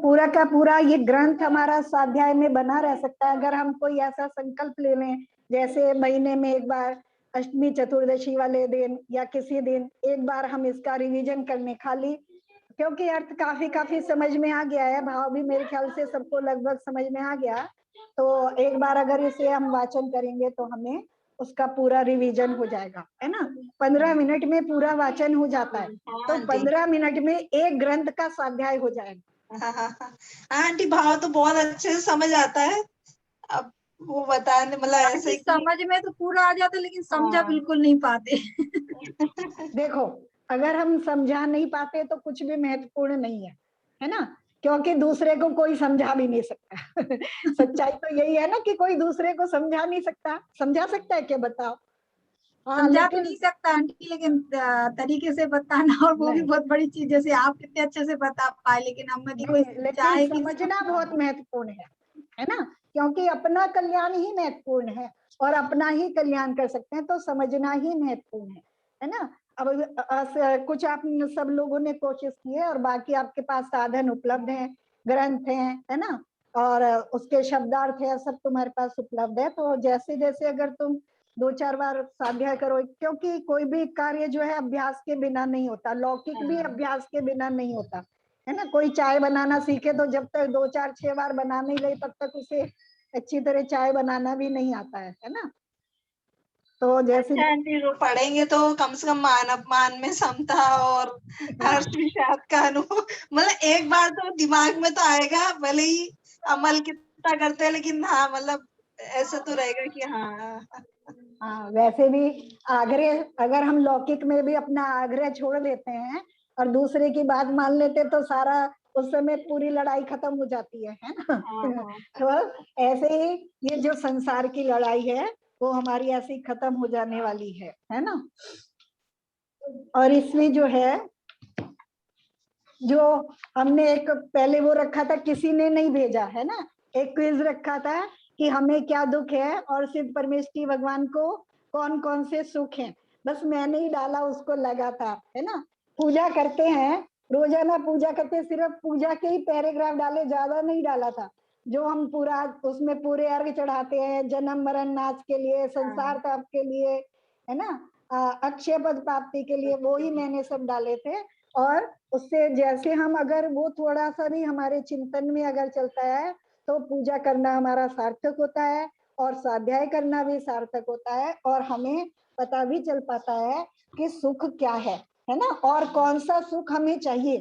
[SPEAKER 1] पूरा का पूरा ये ग्रंथ हमारा स्वाध्याय में बना रह सकता है अगर हम कोई ऐसा संकल्प ले लें, जैसे महीने में एक बार अष्टमी चतुर्दशी वाले दिन या किसी दिन एक बार हम इसका रिवीजन करने, खाली क्योंकि अर्थ काफी समझ में आ गया है, भाव भी मेरे ख्याल से सबको लगभग समझ में आ गया, तो एक बार अगर इसे हम वाचन करेंगे तो हमें उसका पूरा रिवीजन हो जाएगा, है ना। 15 मिनट में पूरा वाचन हो जाता है, तो 15 मिनट में एक ग्रंथ का स्वाध्याय हो जाएगा।
[SPEAKER 5] हाँ आंटी, भाव तो बहुत अच्छे से समझ आता है, अब वो बताने मतलब ऐसे
[SPEAKER 3] समझ में तो पूरा आ जाता है लेकिन समझा बिल्कुल नहीं पाते।
[SPEAKER 1] देखो, अगर हम समझा नहीं पाते तो कुछ भी महत्वपूर्ण नहीं है ना, क्योंकि दूसरे को कोई समझा भी नहीं सकता। सच्चाई तो यही है ना कि कोई दूसरे को समझा नहीं सकता। समझा सकता है क्या, बताओ?
[SPEAKER 3] समझा तो नहीं सकता आंटी, लेकिन तरीके से बताना, और वो भी बहुत बड़ी चीज, जैसे आप कितने अच्छे से बता पाए, लेकिन हम कोई चाहे कि
[SPEAKER 1] समझना बहुत महत्वपूर्ण है ना, क्योंकि अपना कल्याण ही महत्वपूर्ण है और अपना ही कल्याण कर सकते हैं, तो समझना ही महत्वपूर्ण है ना। अब कुछ आप सब लोगों ने कोशिश की है और बाकी आपके पास साधन उपलब्ध है, ग्रंथ है ना, और उसके शब्दार्थ है, सब तुम्हारे पास उपलब्ध है। तो जैसे जैसे अगर तुम 2-4 बार स्वाध्याय करो, क्योंकि कोई भी कार्य जो है अभ्यास के बिना नहीं होता, लौकिक भी अभ्यास के बिना नहीं होता, है ना। कोई चाय बनाना सीखे तो जब तक 2-4-6 बार बना नहीं गई तब तक उसे अच्छी तरह चाय बनाना भी नहीं आता है ना। तो जैसे
[SPEAKER 5] जो पढ़ेंगे तो कम से कम मान अपमान में समता और हर्ष विषाद का अनुभव, मतलब एक बार तो दिमाग में तो आएगा, भले ही अमल कितना करते हैं, लेकिन हाँ मतलब ऐसा तो रहेगा कि हाँ।
[SPEAKER 1] हाँ, वैसे भी आग्रह, अगर हम लौकिक में भी अपना आग्रह छोड़ देते हैं और दूसरे की बात मान लेते तो सारा उस समय पूरी लड़ाई खत्म हो जाती है ना।
[SPEAKER 5] हाँ हाँ
[SPEAKER 1] तो ऐसे ही ये जो संसार की लड़ाई है वो हमारी ऐसी खत्म हो जाने वाली है ना। और इसमें जो है, जो हमने एक पहले वो रखा था, किसी ने नहीं भेजा है ना, एक क्विज रखा था कि हमें क्या दुख है और सिद्ध परमेश्वरी भगवान को कौन कौन से सुख हैं। बस मैंने ही डाला उसको लगातार, है ना। पूजा करते हैं, रोजाना पूजा करते हैं, सिर्फ पूजा के ही पैराग्राफ डाले, ज्यादा नहीं डाला था। जो हम पूरा उसमें पूरे अर्घ चढ़ाते हैं, जन्म मरण नाच के लिए, संसार ताप के लिए, है ना, अक्षय पद प्राप्ति के लिए, वो ही मैंने सब डाले थे। और उससे जैसे हम अगर वो थोड़ा सा भी हमारे चिंतन में अगर चलता है तो पूजा करना हमारा सार्थक होता है और स्वाध्याय करना भी सार्थक होता है, और हमें पता भी चल पाता है कि सुख क्या है ना, और कौन सा सुख हमें चाहिए,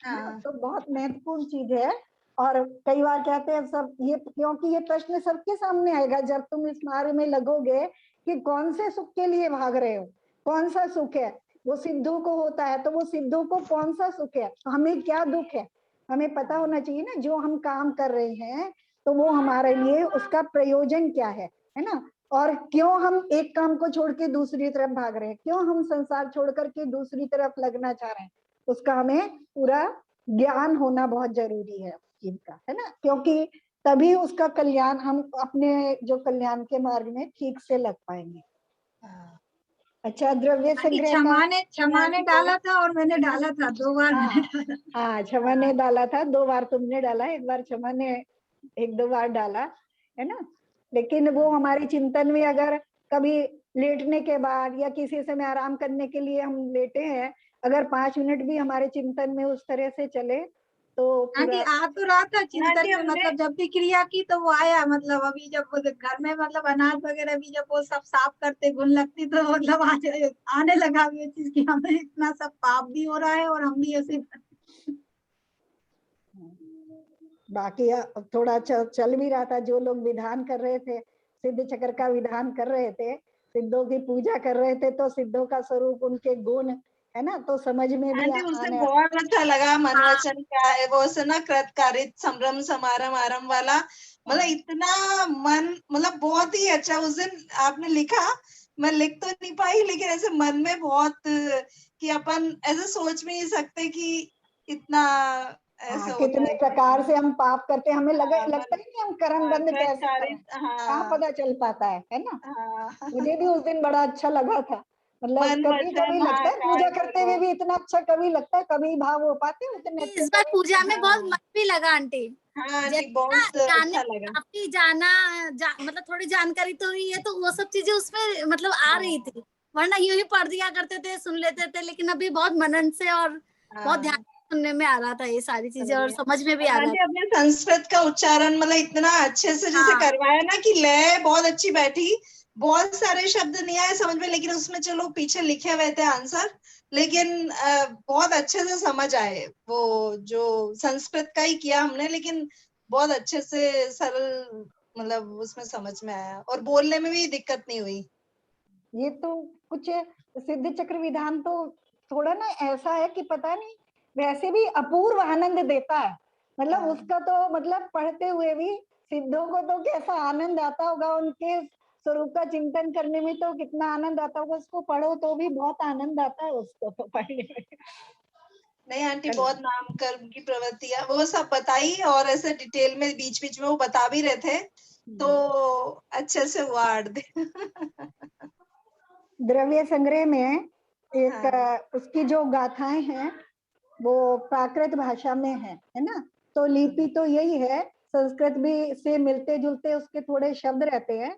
[SPEAKER 1] है ना। तो बहुत महत्वपूर्ण चीज है। और कई बार कहते हैं सब ये, क्योंकि ये प्रश्न सबके सामने आएगा जब तुम इस मार्ग में लगोगे कि कौन से सुख के लिए भाग रहे हो, कौन सा सुख है। वो सिद्धू को होता है तो वो सिद्धू को कौन सा सुख है, हमें क्या दुख है, हमें पता होना चाहिए ना। जो हम काम कर रहे हैं तो वो हमारे लिए उसका प्रयोजन क्या है ना। और क्यों हम एक काम को छोड़ के दूसरी तरफ भाग रहे हैं, क्यों हम संसार छोड़ करके दूसरी तरफ लगना चाह रहे हैं, उसका हमें पूरा ज्ञान होना बहुत जरूरी है उस चीज का, है ना। क्योंकि तभी उसका कल्याण, हम अपने जो कल्याण के मार्ग में ठीक से लग पाएंगे। अच्छा, द्रव्य संग्रह का
[SPEAKER 2] क्षमा ने डाला था और मैंने डाला था 2 बार।
[SPEAKER 1] हाँ, क्षमा ने डाला था 2 बार, तुमने डाला, एक बार क्षमा ने 1-2 बार डाला, है ना। लेकिन वो हमारे चिंतन में अगर कभी लेटने के बाद या किसी समय आराम करने के लिए हम लेटे हैं, अगर 5 मिनट भी हमारे चिंतन में उस तरह से चले तो
[SPEAKER 2] आंटी
[SPEAKER 1] पूरा।
[SPEAKER 2] आ तो रहा था चिंतन
[SPEAKER 5] आंटी
[SPEAKER 2] में,
[SPEAKER 5] हमने
[SPEAKER 2] मतलब जब भी क्रिया की तो वो आया, मतलब अभी जब वो घर में मतलब अनाज वगैरह भी जब वो सब साफ करते गुण लगती तो मतलब आने लगा ये चीज की हमें इतना सब पाप भी हो रहा है और हम भी ऐसे।
[SPEAKER 1] बाकी थोड़ा चल भी रहा था, जो लोग विधान कर रहे थे, सिद्ध चक्र का विधान कर रहे थे, सिद्धों की पूजा कर रहे थे, तो सिद्धों का स्वरूप, उनके गुण, है ना, तो समझ में भी
[SPEAKER 5] आंटी उसे
[SPEAKER 1] आने।
[SPEAKER 5] बहुत अच्छा लगा मन वचन क्या है वो से ना, कृतकारित संभ्रम समारम आरंभ वाला, मतलब इतना मन, मतलब बहुत ही अच्छा उस दिन आपने लिखा। मैं लिख तो नहीं पाई लेकिन ऐसे मन में बहुत, कि अपन ऐसे सोच भी नहीं सकते कि इतना ऐसे होता
[SPEAKER 1] कितने
[SPEAKER 5] है।
[SPEAKER 1] प्रकार से हम पाप करते हैं, हमें
[SPEAKER 5] हाँ,
[SPEAKER 1] लगता है कि हम कर्म
[SPEAKER 5] हाँ,
[SPEAKER 1] बंद कैसे करें,
[SPEAKER 5] कृतकारित,
[SPEAKER 1] कहाँ
[SPEAKER 5] हाँ
[SPEAKER 1] पता चल पाता है ना।
[SPEAKER 5] हाँ।
[SPEAKER 1] मुझे भी उस दिन बड़ा अच्छा लगा था, मतलब
[SPEAKER 5] मन
[SPEAKER 1] कभी
[SPEAKER 5] वचन
[SPEAKER 1] कभी लगता है
[SPEAKER 5] महाकाय
[SPEAKER 1] पूजा करते
[SPEAKER 5] करो।
[SPEAKER 1] हुए भी इतना अच्छा, कभी लगता है कभी भाव हो पाते उतने अच्छे,
[SPEAKER 6] इस बार पूजा में बहुत
[SPEAKER 5] हाँ
[SPEAKER 6] मन भी लगा आंटी।
[SPEAKER 5] हाँ आंटी
[SPEAKER 6] जैसे ना
[SPEAKER 5] बहुत
[SPEAKER 6] जाने
[SPEAKER 5] अच्छा लगा।
[SPEAKER 6] काफी मतलब थोड़ी जानकारी तो हुई है, तो वो सब चीजें उसमें मतलब आ रही थी, वरना यूं ही पढ़ दिया करते थे, सुन लेते थे, लेकिन अभी बहुत मनन से और बहुत ध्यान
[SPEAKER 5] हाँ
[SPEAKER 6] से सुनने में आ रहा था ये सारी चीजें और
[SPEAKER 5] बढ़िया।
[SPEAKER 6] समझ में भी
[SPEAKER 5] और
[SPEAKER 6] आ रहा
[SPEAKER 5] आंटी अपने संस्कृत का उच्चारण मतलब इतना अच्छे से
[SPEAKER 6] था।
[SPEAKER 5] जैसे
[SPEAKER 6] हाँ
[SPEAKER 5] करवाया ना कि लय बहुत अच्छी बैठी, बहुत सारे शब्द नहीं आए समझ में, लेकिन उसमें चलो पीछे लिखे हुए थे आंसर, लेकिन बहुत अच्छे से समझ आए। वो जो संस्कृत का ही किया हमने, लेकिन बहुत अच्छे से सरल, मतलब उसमें समझ में आया और बोलने में भी दिक्कत नहीं हुई।
[SPEAKER 1] ये तो कुछ सिद्ध चक्र विधान तो थोड़ा ना ऐसा है कि पता नहीं, वैसे भी अपूर्व आनंद देता है, मतलब
[SPEAKER 5] हाँ।
[SPEAKER 1] उसका तो मतलब पढ़ते हुए भी सिद्धों को तो कैसा आनंद आता होगा, उनके स्वरूप का चिंतन करने में तो कितना आनंद आता होगा, उसको पढ़ो तो भी बहुत आनंद आता है उसको तो पढ़ने में।
[SPEAKER 5] नहीं आंटी बहुत नाम कर्म की प्रवृत्तियां वो सब बताई और ऐसे डिटेल में बीच बीच में वो बता भी रहे थे, तो अच्छे से हुआ 8 दिन।
[SPEAKER 1] द्रव्य संग्रह में एक
[SPEAKER 5] हाँ
[SPEAKER 1] उसकी जो गाथाएं हैं वो प्राकृत भाषा में है ना। तो लिपि तो यही है, संस्कृत भी से मिलते जुलते उसके थोड़े शब्द रहते हैं।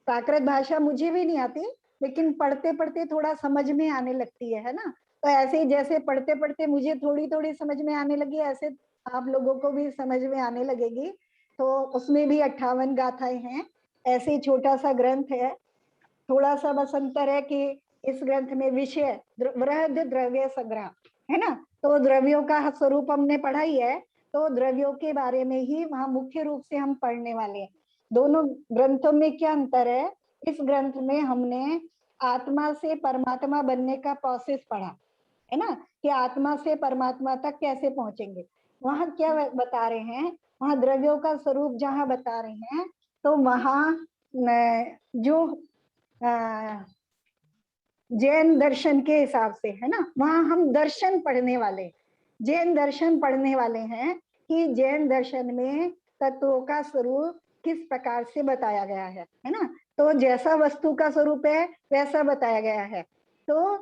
[SPEAKER 1] प्राकृत भाषा मुझे भी नहीं आती, लेकिन पढ़ते पढ़ते थोड़ा समझ में आने लगती है ना। तो ऐसे ही जैसे पढ़ते पढ़ते मुझे थोड़ी थोड़ी समझ में आने लगी, ऐसे आप लोगों को भी समझ में आने लगेगी। तो उसमें भी 58 गाथाएं हैं, ऐसे ही छोटा सा ग्रंथ है। थोड़ा सा बस अंतर है कि इस ग्रंथ में विषय वृहद द्रव्य संग्रह है ना, तो द्रव्यों का स्वरूप हमने पढ़ा ही है, तो द्रव्यों के बारे में ही वहां मुख्य रूप से हम पढ़ने वाले हैं। दोनों ग्रंथों में क्या अंतर है? इस ग्रंथ में हमने आत्मा से परमात्मा बनने का प्रोसेस पढ़ा है ना, कि आत्मा से परमात्मा तक कैसे पहुंचेंगे। वहां क्या बता रहे हैं, वहां द्रव्यों का स्वरूप जहां बता रहे हैं, तो वहां जो जैन दर्शन के हिसाब से है ना, वहां हम दर्शन पढ़ने वाले, जैन दर्शन पढ़ने वाले हैं कि जैन दर्शन में तत्वों का स्वरूप किस प्रकार से बताया गया है ना। तो जैसा वस्तु का स्वरूप है वैसा बताया गया है। तो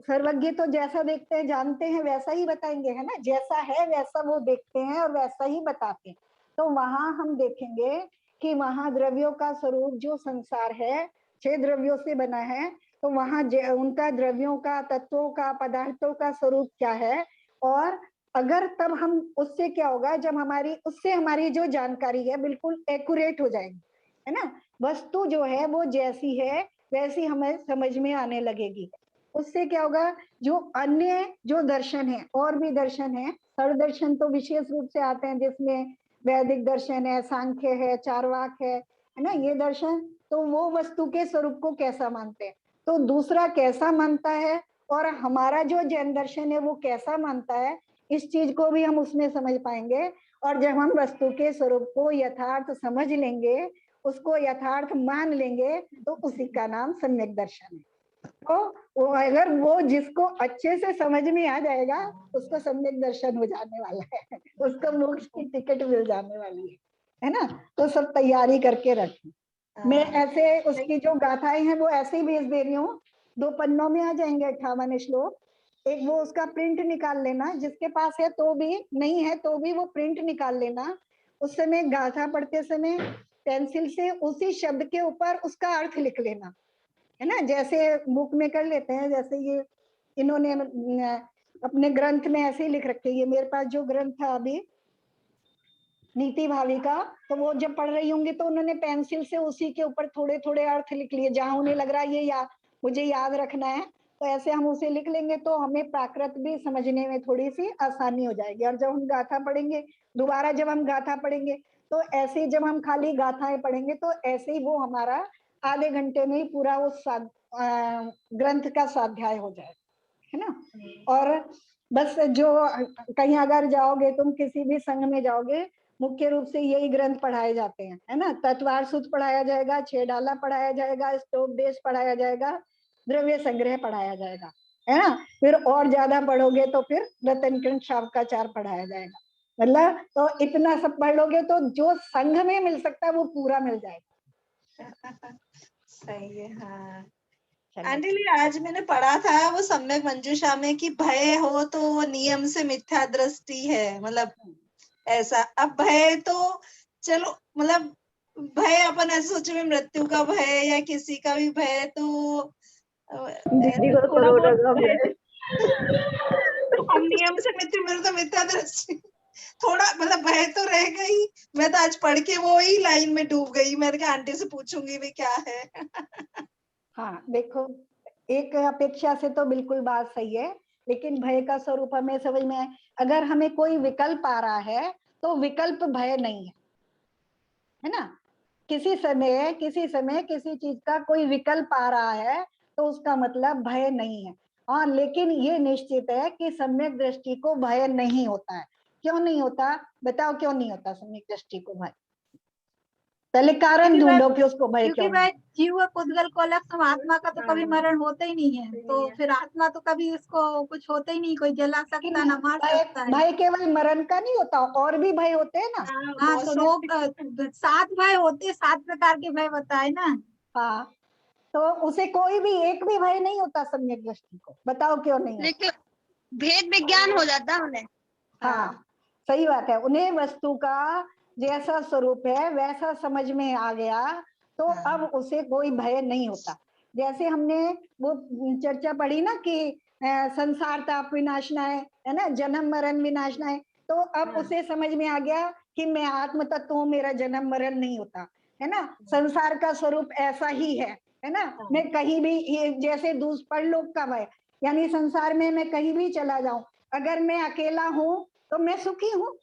[SPEAKER 1] सर्वज्ञ तो जैसा देखते हैं जानते हैं वैसा ही बताएंगे है ना, जैसा है वैसा वो देखते हैं और वैसा ही बताते हैं। तो वहां हम देखेंगे कि वहां द्रव्यों का स्वरूप जो संसार है 6 द्रव्यों से बना है, तो वहां उनका द्रव्यों का, तत्वों का, पदार्थों का स्वरूप क्या है। और अगर तब हम उससे क्या होगा, जब उससे हमारी जो जानकारी है बिल्कुल एक्यूरेट हो जाएगी है ना, वस्तु जो है वो जैसी है वैसी हमें समझ में आने लगेगी। उससे क्या होगा, जो अन्य जो दर्शन है, और भी दर्शन है, सर्व दर्शन तो विशेष रूप से आते हैं जिसमें वैदिक दर्शन है, सांख्य है, चारवाक है ना, ये दर्शन, तो वो वस्तु के स्वरूप को कैसा मानते हैं, तो दूसरा कैसा मानता है और हमारा जो जैन दर्शन है वो कैसा मानता है, इस चीज को भी हम उसमें समझ पाएंगे। और जब हम वस्तु के स्वरूप को यथार्थ समझ लेंगे, उसको यथार्थ मान लेंगे, तो उसी का नाम सम्यक दर्शन है। तो अगर वो जिसको अच्छे से समझ में आ जाएगा उसको सम्यक दर्शन हो जाने वाला है, उसको मोक्ष की टिकट मिल जाने वाली है ना। तो सब तैयारी करके रखें। मैं ऐसे उसकी जो गाथाएं हैं वो ऐसे ही भेज दे रही हूँ, 2 पन्नों में आ जाएंगे 58 श्लोक। एक वो उसका प्रिंट निकाल लेना, जिसके पास है तो भी, नहीं है तो भी वो प्रिंट निकाल लेना। उस समय गाथा पढ़ते समय पेंसिल से उसी शब्द के ऊपर उसका अर्थ लिख लेना है ना, जैसे बुक में कर लेते हैं। जैसे ये इन्होंने अपने ग्रंथ में ऐसे ही लिख रखे, ये मेरे पास जो ग्रंथ था अभी नीति भावी का, तो वो जब पढ़ रही होंगी तो उन्होंने पेंसिल से उसी के ऊपर थोड़े थोड़े अर्थ लिख लिए, जहां उन्हें लग रहा है ये मुझे याद रखना है, तो ऐसे हम उसे लिख लेंगे, तो हमें प्राकृत भी समझने में थोड़ी सी आसानी हो जाएगी। और जब हम गाथा पढ़ेंगे, दोबारा जब हम गाथा पढ़ेंगे, तो ऐसे ही जब हम खाली गाथाएं पढ़ेंगे तो ऐसे ही वो हमारा आधे घंटे में ही पूरा वो ग्रंथ का स्वाध्याय हो जाएगा है ना। और बस जो कहीं अगर जाओगे, तुम किसी भी संघ में जाओगे, मुख्य रूप से यही ग्रंथ पढ़ाए जाते हैं है ना। तत्वार सूत्र पढ़ाया जाएगा, 6 डाला पढ़ाया जाएगा, स्तोपदेश पढ़ाया जाएगा, द्रव्य संग्रह पढ़ाया जाएगा है ना। फिर और ज्यादा पढ़ोगे तो फिर रतनखंड शावकाचार पढ़ाया जाएगा। मतलब तो इतना सब पढ़ लोगे तो जो संघ में मिल सकता है वो पूरा मिल जाएगा।
[SPEAKER 5] सही है। हाँ आंटी, आज मैंने पढ़ा था वो सम्यक मंजूषा में कि भय हो तो वो नियम से मिथ्या दृष्टि है, मतलब ऐसा। अब भय तो चलो, मतलब भय अपन ऐसे सोचे मृत्यु का भय या किसी का भी भय, तो
[SPEAKER 4] दीदी को
[SPEAKER 5] थोड़ा
[SPEAKER 4] करोड़
[SPEAKER 5] बहुत
[SPEAKER 4] का
[SPEAKER 5] भय
[SPEAKER 4] भय।
[SPEAKER 5] हम नियम से मिथ्या, मेरे तो मिथ्या दृष्टि थोड़ा मतलब भय तो रह गई। मैं तो आज पढ़ के वो ही लाइन में डूब गई, मैंने कहा आंटी से पूछूंगी भी क्या है।
[SPEAKER 1] हाँ देखो, एक अपेक्षा से तो बिल्कुल बात सही है, लेकिन भय का स्वरूप हमें समझ में आए। अगर हमें कोई विकल्प आ रहा है तो विकल्प भय नहीं है ना। किसी समय किसी चीज का कोई विकल्प आ रहा है तो उसका मतलब भय नहीं है। हाँ, लेकिन ये निश्चित है कि सम्यक दृष्टि को भय नहीं होता है। क्यों नहीं होता, बताओ क्यों नहीं होता सम्यक दृष्टि को भय? पहले कारण ढूंढो कि उसको भय
[SPEAKER 3] क्योंकि
[SPEAKER 1] क्यों
[SPEAKER 3] वह जीव पुद्गल को अलग, आत्मा का तो कभी मरण होता ही नहीं है, तो फिर आत्मा तो कभी उसको कुछ होता ही नहीं, कोई जला सकता ना मार सकता है।
[SPEAKER 1] भय केवल मरण का नहीं होता, और भी भय होते हैं ना।
[SPEAKER 3] हाँ तो रोग 7 भय होते, 7 प्रकार के भय बताए ना।
[SPEAKER 1] हाँ, तो उसे कोई भी एक भी भय नहीं होता सम्यक दृष्टि को, बताओ क्यों नहीं होता?
[SPEAKER 7] लेकिन भेद विज्ञान हो जाता है उन्हें।
[SPEAKER 1] हाँ सही बात है, उन्हें वस्तु का जैसा स्वरूप है वैसा समझ में आ गया, तो अब उसे कोई भय नहीं होता। जैसे हमने वो चर्चा पढ़ी ना कि संसार ताप विनाशना है ना, जन्म मरण विनाशना है, तो अब उसे समझ में आ गया कि मैं आत्म तत्व हूँ, मेरा जन्म मरण नहीं होता है ना। संसार का स्वरूप ऐसा ही है ना। मैं कहीं भी, ये जैसे परलोक का भय, यानी संसार में मैं कहीं भी चला जाऊं, अगर मैं अकेला हूं तो मैं सुखी हूँ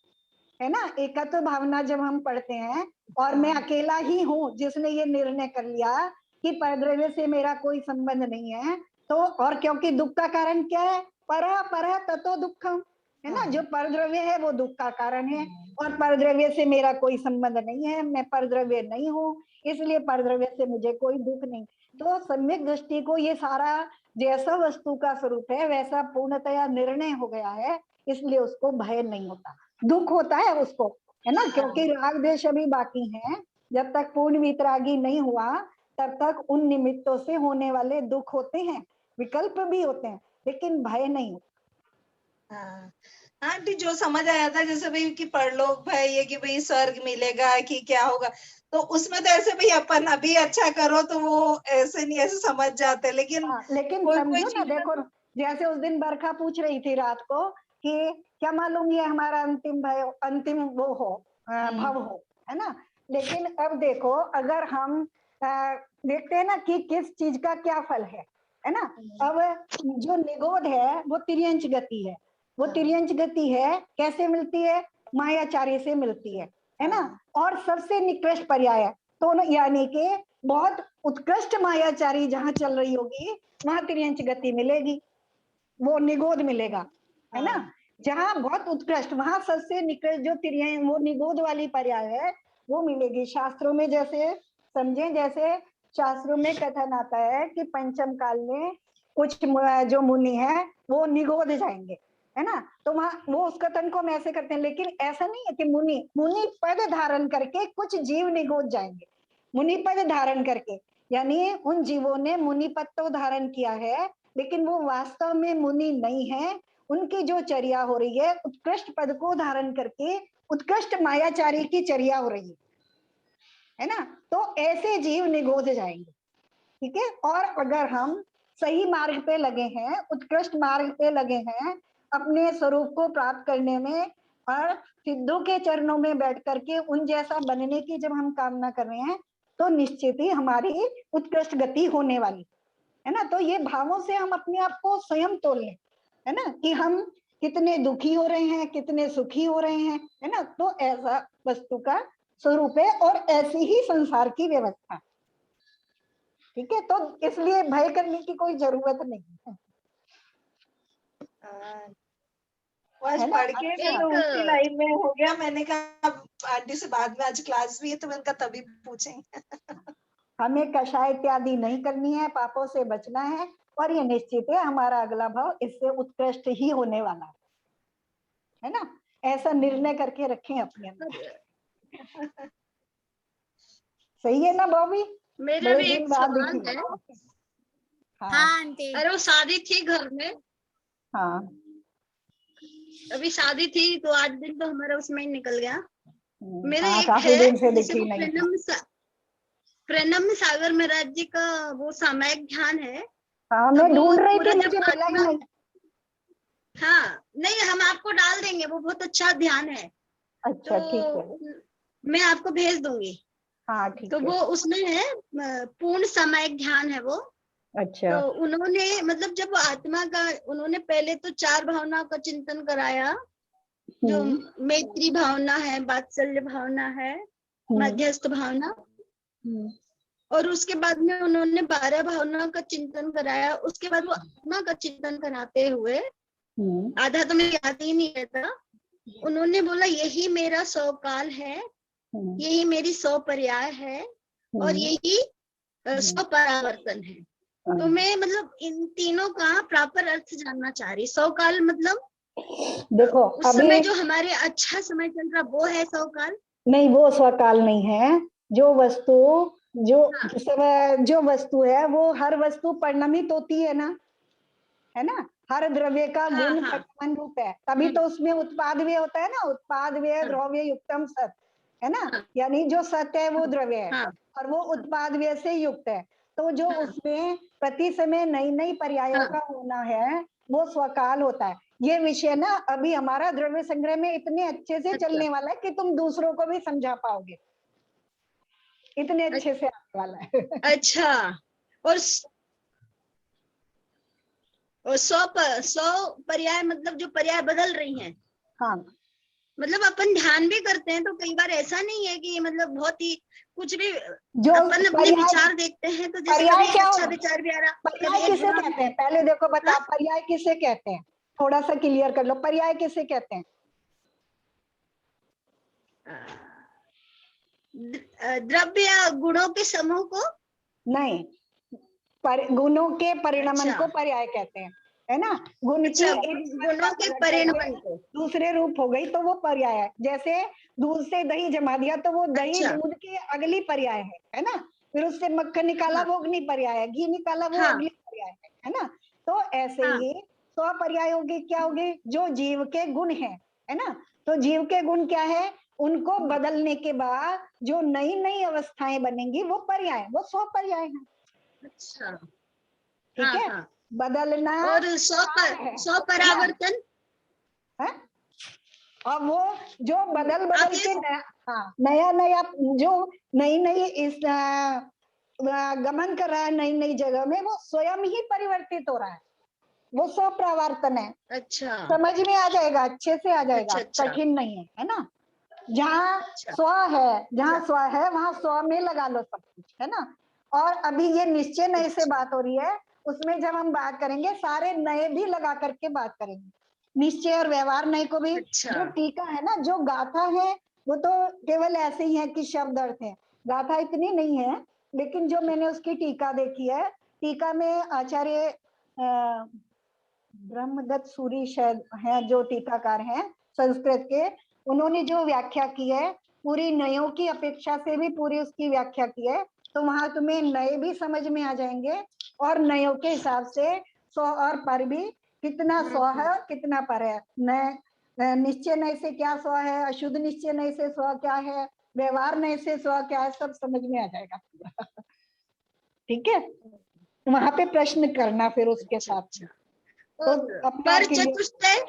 [SPEAKER 1] है ना। एकत्व भावना जब हम पढ़ते हैं और मैं अकेला ही हूँ जिसने ये निर्णय कर लिया कि परद्रव्य से मेरा कोई संबंध नहीं है। तो और क्योंकि दुख का कारण क्या है, पर ततो दुखम, है ना, जो परद्रव्य है वो दुख का कारण है, और परद्रव्य से मेरा कोई संबंध नहीं है, मैं परद्रव्य नहीं हूँ, इसलिए परद्रव्य से मुझे कोई दुख नहीं। तो सम्यक दृष्टि को ये सारा जैसा वस्तु का स्वरूप है वैसा पूर्णतया निर्णय हो गया है, इसलिए उसको भय नहीं होता। दुख होता है उसको, है ना, क्योंकि राग द्वेष अभी बाकी है। जब तक पूर्ण वितरागी नहीं हुआ तब तक उन निमित्तों से होने वाले दुख होते हैं, विकल्प भी होते हैं, लेकिन भय नहीं होता।
[SPEAKER 5] हाँ हाँ आंटी, जो समझ आया था जैसे भाई कि परलोक भय, ये कि भाई स्वर्ग मिलेगा कि क्या होगा, तो उसमें तो ऐसे भाई अपन अभी अच्छा करो तो वो ऐसे नहीं, ऐसे समझ जाते, लेकिन
[SPEAKER 1] लेकिन
[SPEAKER 5] कोई
[SPEAKER 1] समझो ना,
[SPEAKER 5] चीज
[SPEAKER 1] देखो जैसे उस दिन बरखा पूछ रही थी रात को कि क्या मालूम ये हमारा अंतिम भय, अंतिम वो हो, भव हो, है ना। लेकिन अब देखो, अगर हम देखते हैं ना कि किस चीज का क्या फल है ना। अब जो निगोध है वो तिर्यंच गति है, वो तिर्यंच गति है, कैसे मिलती है, मायाचार्य से मिलती है ना। और सबसे निकृष्ट पर्याय है, तो यानी कि बहुत उत्कृष्ट मायाचारी जहां चल रही होगी वहां तिर्यंच गति मिलेगी, वो निगोध मिलेगा, है ना। जहां बहुत उत्कृष्ट वहां सबसे निकृष्ट जो तिर्यंच, वो निगोध वाली पर्याय है, वो मिलेगी। शास्त्रों में जैसे समझे, जैसे शास्त्रों में कथन आता है कि पंचम काल में कुछ जो मुनि है वो निगोध जाएंगे, है ना। तो वहां वो उस कथन को हम ऐसे करते हैं, लेकिन ऐसा नहीं है कि मुनि मुनि पद धारण करके कुछ जीव निगोध जाएंगे। मुनि पद धारण करके यानी उन जीवों ने मुनि पद तो धारण किया है, लेकिन वो वास्तव में मुनि नहीं है। उनकी जो चर्या हो रही है उत्कृष्ट पद को धारण करके उत्कृष्ट मायाचारी की चर्या हो रही है ना। तो ऐसे जीव निगोध जाएंगे, ठीक है। और अगर हम सही मार्ग पे लगे हैं, उत्कृष्ट मार्ग पे लगे हैं, अपने स्वरूप को प्राप्त करने में और सिद्धों के चरणों में बैठ करके उन जैसा बनने की जब हम कामना कर रहे हैं, तो निश्चित ही हमारी उत्कृष्ट गति होने वाली है ना। तो ये भावों से हम अपने आप को स्वयं तोल लें, है ना, कि हम कितने दुखी हो रहे हैं, कितने सुखी हो रहे हैं, है ना। तो ऐसा वस्तु का स्वरूप है और ऐसी ही संसार की व्यवस्था, ठीक है। तो इसलिए भय करने की कोई जरूरत नहीं है,
[SPEAKER 5] आज
[SPEAKER 1] है ना।
[SPEAKER 5] पढ़ के फिर उसी लाइन में हो गया। मैंने कहा आंटी से बाद में आज क्लास भी है तो मैंने कहा तभी पूछेंगे।
[SPEAKER 1] हमें कषाय इत्यादि नहीं करनी है, पापों से बचना है, और ये निश्चित है हमारा अगला भाव इससे उत्कृष्ट ही होने वाला है ना। ऐसा निर्णय करके रखें अपने अंदर। सही है ना बॉबी?
[SPEAKER 7] मेरा
[SPEAKER 1] बड़े
[SPEAKER 7] भी
[SPEAKER 1] दिन
[SPEAKER 7] एक
[SPEAKER 1] बाद
[SPEAKER 7] सवाल
[SPEAKER 1] दिखी।
[SPEAKER 7] है।
[SPEAKER 1] हाँ
[SPEAKER 6] हाँ आंटी।
[SPEAKER 7] अरे वो शादी थी घर में,
[SPEAKER 1] हाँ।
[SPEAKER 7] अभी शादी थी तो 8 दिन तो हमारा उसमें ही निकल गया। मेरा
[SPEAKER 1] हाँ,
[SPEAKER 7] एक
[SPEAKER 1] काफी
[SPEAKER 7] है
[SPEAKER 1] दिन से
[SPEAKER 7] जैसे
[SPEAKER 1] दिखी
[SPEAKER 7] वो
[SPEAKER 1] नहीं थी।
[SPEAKER 7] प्रणम सागर महाराज जी का वो सामायिक ध्यान है।
[SPEAKER 1] हाँ, मैं
[SPEAKER 7] वो
[SPEAKER 1] ढूंढ रही
[SPEAKER 7] पूरा
[SPEAKER 1] थी,
[SPEAKER 7] जब
[SPEAKER 1] मुझे मिला ही
[SPEAKER 7] आत्मा,
[SPEAKER 1] नहीं।
[SPEAKER 7] हाँ नहीं हम आपको डाल देंगे, वो बहुत अच्छा ध्यान है।
[SPEAKER 1] अच्छा, ठीक है।
[SPEAKER 7] तो मैं आपको भेज दूंगी।
[SPEAKER 1] हाँ, ठीक
[SPEAKER 7] तो
[SPEAKER 1] है।
[SPEAKER 7] वो उसमें है पूर्ण सामायिक ध्यान है वो।
[SPEAKER 1] अच्छा।
[SPEAKER 7] तो उन्होंने मतलब जब आत्मा का उन्होंने पहले तो 4 भावनाओं का चिंतन कराया, जो मैत्री भावना है, वात्सल्य भावना है, मध्यस्थ भावना, और उसके बाद में उन्होंने 12 भावनाओं का चिंतन कराया। उसके बाद वो आत्मा का चिंतन कराते हुए, आधा तो मेरे याद ही नहीं रहता, उन्होंने बोला यही मेरा 100 काल है, यही मेरी 100 पर्याय है, और यही 100 परावर्तन है। तो मैं मतलब इन तीनों का प्रॉपर अर्थ जानना चाह रही। 100 काल मतलब
[SPEAKER 1] देखो
[SPEAKER 7] उस
[SPEAKER 1] अभी
[SPEAKER 7] समय जो हमारे अच्छा समय चल रहा वो है 100 काल?
[SPEAKER 1] नहीं, वो स्वकाल नहीं है। जो वस्तु जो जो वस्तु है वो हर वस्तु परिणमित होती है ना, है ना। हर द्रव्य का गुण परिणाम रूप है, तभी तो उसमें उत्पाद व्यय होता है ना। उत्पाद व्यय द्रव्य युक्तम सत, है ना। यानी जो सत्य है वो द्रव्य है और वो उत्पाद व्यय से युक्त है। तो जो उसमें प्रति समय नई नई पर्यायों का होना है वो स्वकाल होता है। ये विषय ना अभी हमारा द्रव्य संग्रह में इतने अच्छे से चलने वाला है कि तुम दूसरों को भी समझा पाओगे, इतने अच्छे से आने वाला है।
[SPEAKER 7] अच्छा, और 100 पर्याय मतलब जो पर्याय बदल रही हैं।
[SPEAKER 1] हाँ,
[SPEAKER 7] मतलब अपन ध्यान भी करते हैं तो कई बार ऐसा नहीं है कि मतलब बहुत ही कुछ भी
[SPEAKER 1] जो
[SPEAKER 7] अपन अपने
[SPEAKER 1] पर्याय,
[SPEAKER 7] विचार देखते हैं तो जैसे
[SPEAKER 1] पर्याय
[SPEAKER 7] कभी एक
[SPEAKER 1] क्या
[SPEAKER 7] अच्छा
[SPEAKER 1] होगा?
[SPEAKER 7] विचार भी आ रहा,
[SPEAKER 1] पर्याय
[SPEAKER 7] कभी एक
[SPEAKER 1] किसे
[SPEAKER 7] बुरा।
[SPEAKER 1] कहते हैं? पहले देखो बता, पर्याय किसे कहते हैं? थोड़ा सा क्लियर कर लो, पर्याय किसे कहते हैं?
[SPEAKER 7] द्रव्य या गुणों के समूह को?
[SPEAKER 1] नहीं, गुणों के परिणमन
[SPEAKER 7] अच्छा।
[SPEAKER 1] को पर्याय कहते हैं, है ना। गुण की
[SPEAKER 7] अच्छा,
[SPEAKER 1] एक
[SPEAKER 7] गुणों के
[SPEAKER 1] मात्रा
[SPEAKER 7] परिणमन
[SPEAKER 1] बदल के
[SPEAKER 7] को।
[SPEAKER 1] दूसरे रूप हो गई तो वो पर्याय है। जैसे दूध से दही जमा दिया तो वो दही
[SPEAKER 7] अच्छा।
[SPEAKER 1] दूध की अगली पर्याय है ना। फिर उससे मक्खन निकाला
[SPEAKER 7] हाँ।
[SPEAKER 1] वो अगली पर्याय है, घी निकाला वो
[SPEAKER 7] हाँ।
[SPEAKER 1] अगली पर्याय है ना। तो ऐसे
[SPEAKER 7] हाँ।
[SPEAKER 1] ही स्व पर्याय होगी, क्या होगी? जो जीव के गुण है ना। तो जीव के गुण क्या है? उनको बदलने के बाद जो नई नई अवस्थाएं बनेंगी वो पर्याय, वो स्व पर्याय है।
[SPEAKER 7] अच्छा।
[SPEAKER 1] ठीक
[SPEAKER 7] हाँ,
[SPEAKER 1] है।
[SPEAKER 7] हाँ।
[SPEAKER 1] बदलना
[SPEAKER 7] और
[SPEAKER 1] है,
[SPEAKER 7] स्व परावर्तन
[SPEAKER 1] है? और वो जो बदल बदल
[SPEAKER 7] आप
[SPEAKER 1] के नया नया जो नई नई इस गमन कर रहा है नई नई जगह में, वो स्वयं ही परिवर्तित हो रहा है, वो स्व प्रवर्तन है।
[SPEAKER 7] अच्छा।
[SPEAKER 1] समझ में आ जाएगा, अच्छे से आ जाएगा,
[SPEAKER 7] अच्छा।
[SPEAKER 1] कठिन नहीं है ना। जहाँ
[SPEAKER 7] अच्छा।
[SPEAKER 1] स्व है, जहाँ स्व है वहां स्व में लगा लो सब कुछ, है ना। और अभी ये निश्चय नए से बात हो रही है, उसमें जब हम बात करेंगे सारे नए भी लगा करके बात करेंगे। निश्चय और व्यवहार नए को भी।
[SPEAKER 7] अच्छा।
[SPEAKER 1] जो टीका है ना, जो गाथा है, वो तो केवल ऐसे ही है कि शब्द अर्थ है, गाथा इतनी नहीं है। लेकिन जो मैंने उसकी टीका देखी है, टीका में आचार्य ब्रह्मदत्त सूरी शायद है जो टीकाकार हैं संस्कृत के, उन्होंने जो व्याख्या की है पूरी नयों की अपेक्षा से भी पूरी उसकी व्याख्या की है। तो वहां तुम्हें नए भी समझ में आ जाएंगे और नयों के हिसाब से स्व और पर भी, कितना स्व है और कितना पर है। नए निश्चय नए से क्या स्व है, अशुद्ध निश्चय नए से स्व क्या है, व्यवहार नए से स्व क्या है, सब समझ में आ जाएगा। ठीक है, वहां पे प्रश्न करना फिर उसके साथ।
[SPEAKER 7] अच्छा।
[SPEAKER 1] तो
[SPEAKER 7] पर चतुष्टय,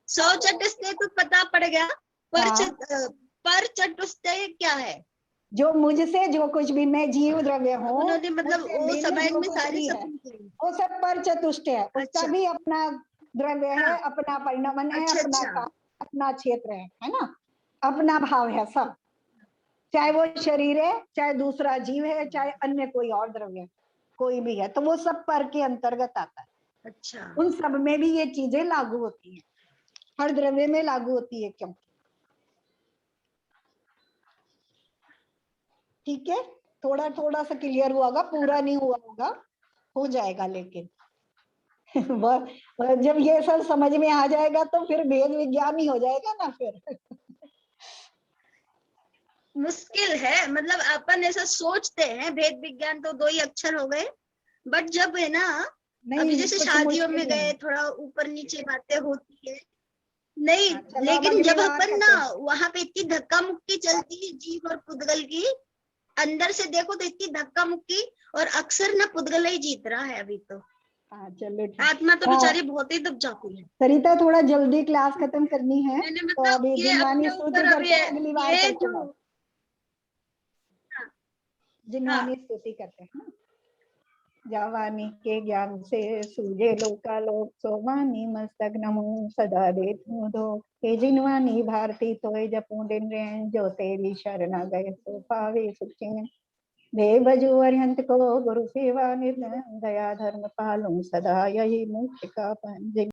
[SPEAKER 7] सौ चतुष्टय तो पता पड़ गया, पर चतुष्टय क्या है?
[SPEAKER 1] जो मुझसे जो कुछ भी, मैं जीव द्रव्य हूँ,
[SPEAKER 7] उन्होंने मतलब वो समय में सारी सब
[SPEAKER 1] वो सब पर चतुष्ट है। उसका
[SPEAKER 7] अच्छा।
[SPEAKER 1] भी अपना द्रव्य है,
[SPEAKER 7] हाँ।
[SPEAKER 1] अपना परिणमन है,
[SPEAKER 7] अच्छा।
[SPEAKER 1] अपना
[SPEAKER 7] अच्छा।
[SPEAKER 1] काल, अपना क्षेत्र है ना, अपना भाव है सब। चाहे वो शरीर है, चाहे दूसरा जीव है, चाहे अन्य कोई और द्रव्य कोई भी है, तो वो सब पर के अंतर्गत आता है।
[SPEAKER 7] अच्छा।
[SPEAKER 1] उन सब में भी ये चीजें लागू होती है, हर द्रव्य में लागू होती है। क्यों? ठीक है, थोड़ा थोड़ा सा क्लियर हुआ होगा, पूरा नहीं हुआ होगा, हो जाएगा। लेकिन जब ये सब समझ में आ जाएगा तो फिर वेद विज्ञान ही हो जाएगा ना फिर।
[SPEAKER 7] मुश्किल है, मतलब अपन ऐसा सोचते हैं भेद विज्ञान तो दो ही अक्षर हो गए, बट जब है ना अभी जैसे
[SPEAKER 1] कुछ
[SPEAKER 7] शादियों
[SPEAKER 1] मुश्किल
[SPEAKER 7] में
[SPEAKER 1] नहीं
[SPEAKER 7] गए
[SPEAKER 1] है।
[SPEAKER 7] थोड़ा ऊपर नीचे बातें होती है नहीं,
[SPEAKER 1] चलो अब
[SPEAKER 7] लेकिन
[SPEAKER 1] अगली
[SPEAKER 7] जब
[SPEAKER 1] बार
[SPEAKER 7] अपन
[SPEAKER 1] करते
[SPEAKER 7] ना
[SPEAKER 1] हैं।
[SPEAKER 7] वहां पे इतनी धक्का मुक्की चलती है जीव और पुद्गल की, अंदर से देखो तो इतनी धक्का मुक्की, और अक्सर ना पुद्गल ही जीत रहा है अभी तो।
[SPEAKER 1] हाँ चलो ठीक।
[SPEAKER 7] आत्मा तो बेचारी बहुत ही दब जाती है।
[SPEAKER 1] सरिता थोड़ा जल्दी क्लास खत्म करनी है,
[SPEAKER 7] मैंने
[SPEAKER 1] तो
[SPEAKER 7] मतलब
[SPEAKER 1] अभी
[SPEAKER 7] ये
[SPEAKER 1] जिनवानी
[SPEAKER 7] अपने
[SPEAKER 1] स्तुति
[SPEAKER 7] ऊपर अभी
[SPEAKER 1] करते हैं, अगली बार
[SPEAKER 7] ये
[SPEAKER 1] करते
[SPEAKER 7] जो
[SPEAKER 1] हैं।
[SPEAKER 7] हाँ,
[SPEAKER 1] जिनवानी स्तुति करते हैं ना। जावानी के ज्ञान से सूझे लोकालोक, सोवानी मस्तक नमो सदा देतु दो। हे जिनवानी भारती तोय जपू दिन रैन, जो तेरी शरणा गए सो पावे सुखिन। देव भजो अरिहंत को गुरु सेवा निधन, दया धर्म पालूं सदा यही मुक्ति का पंज।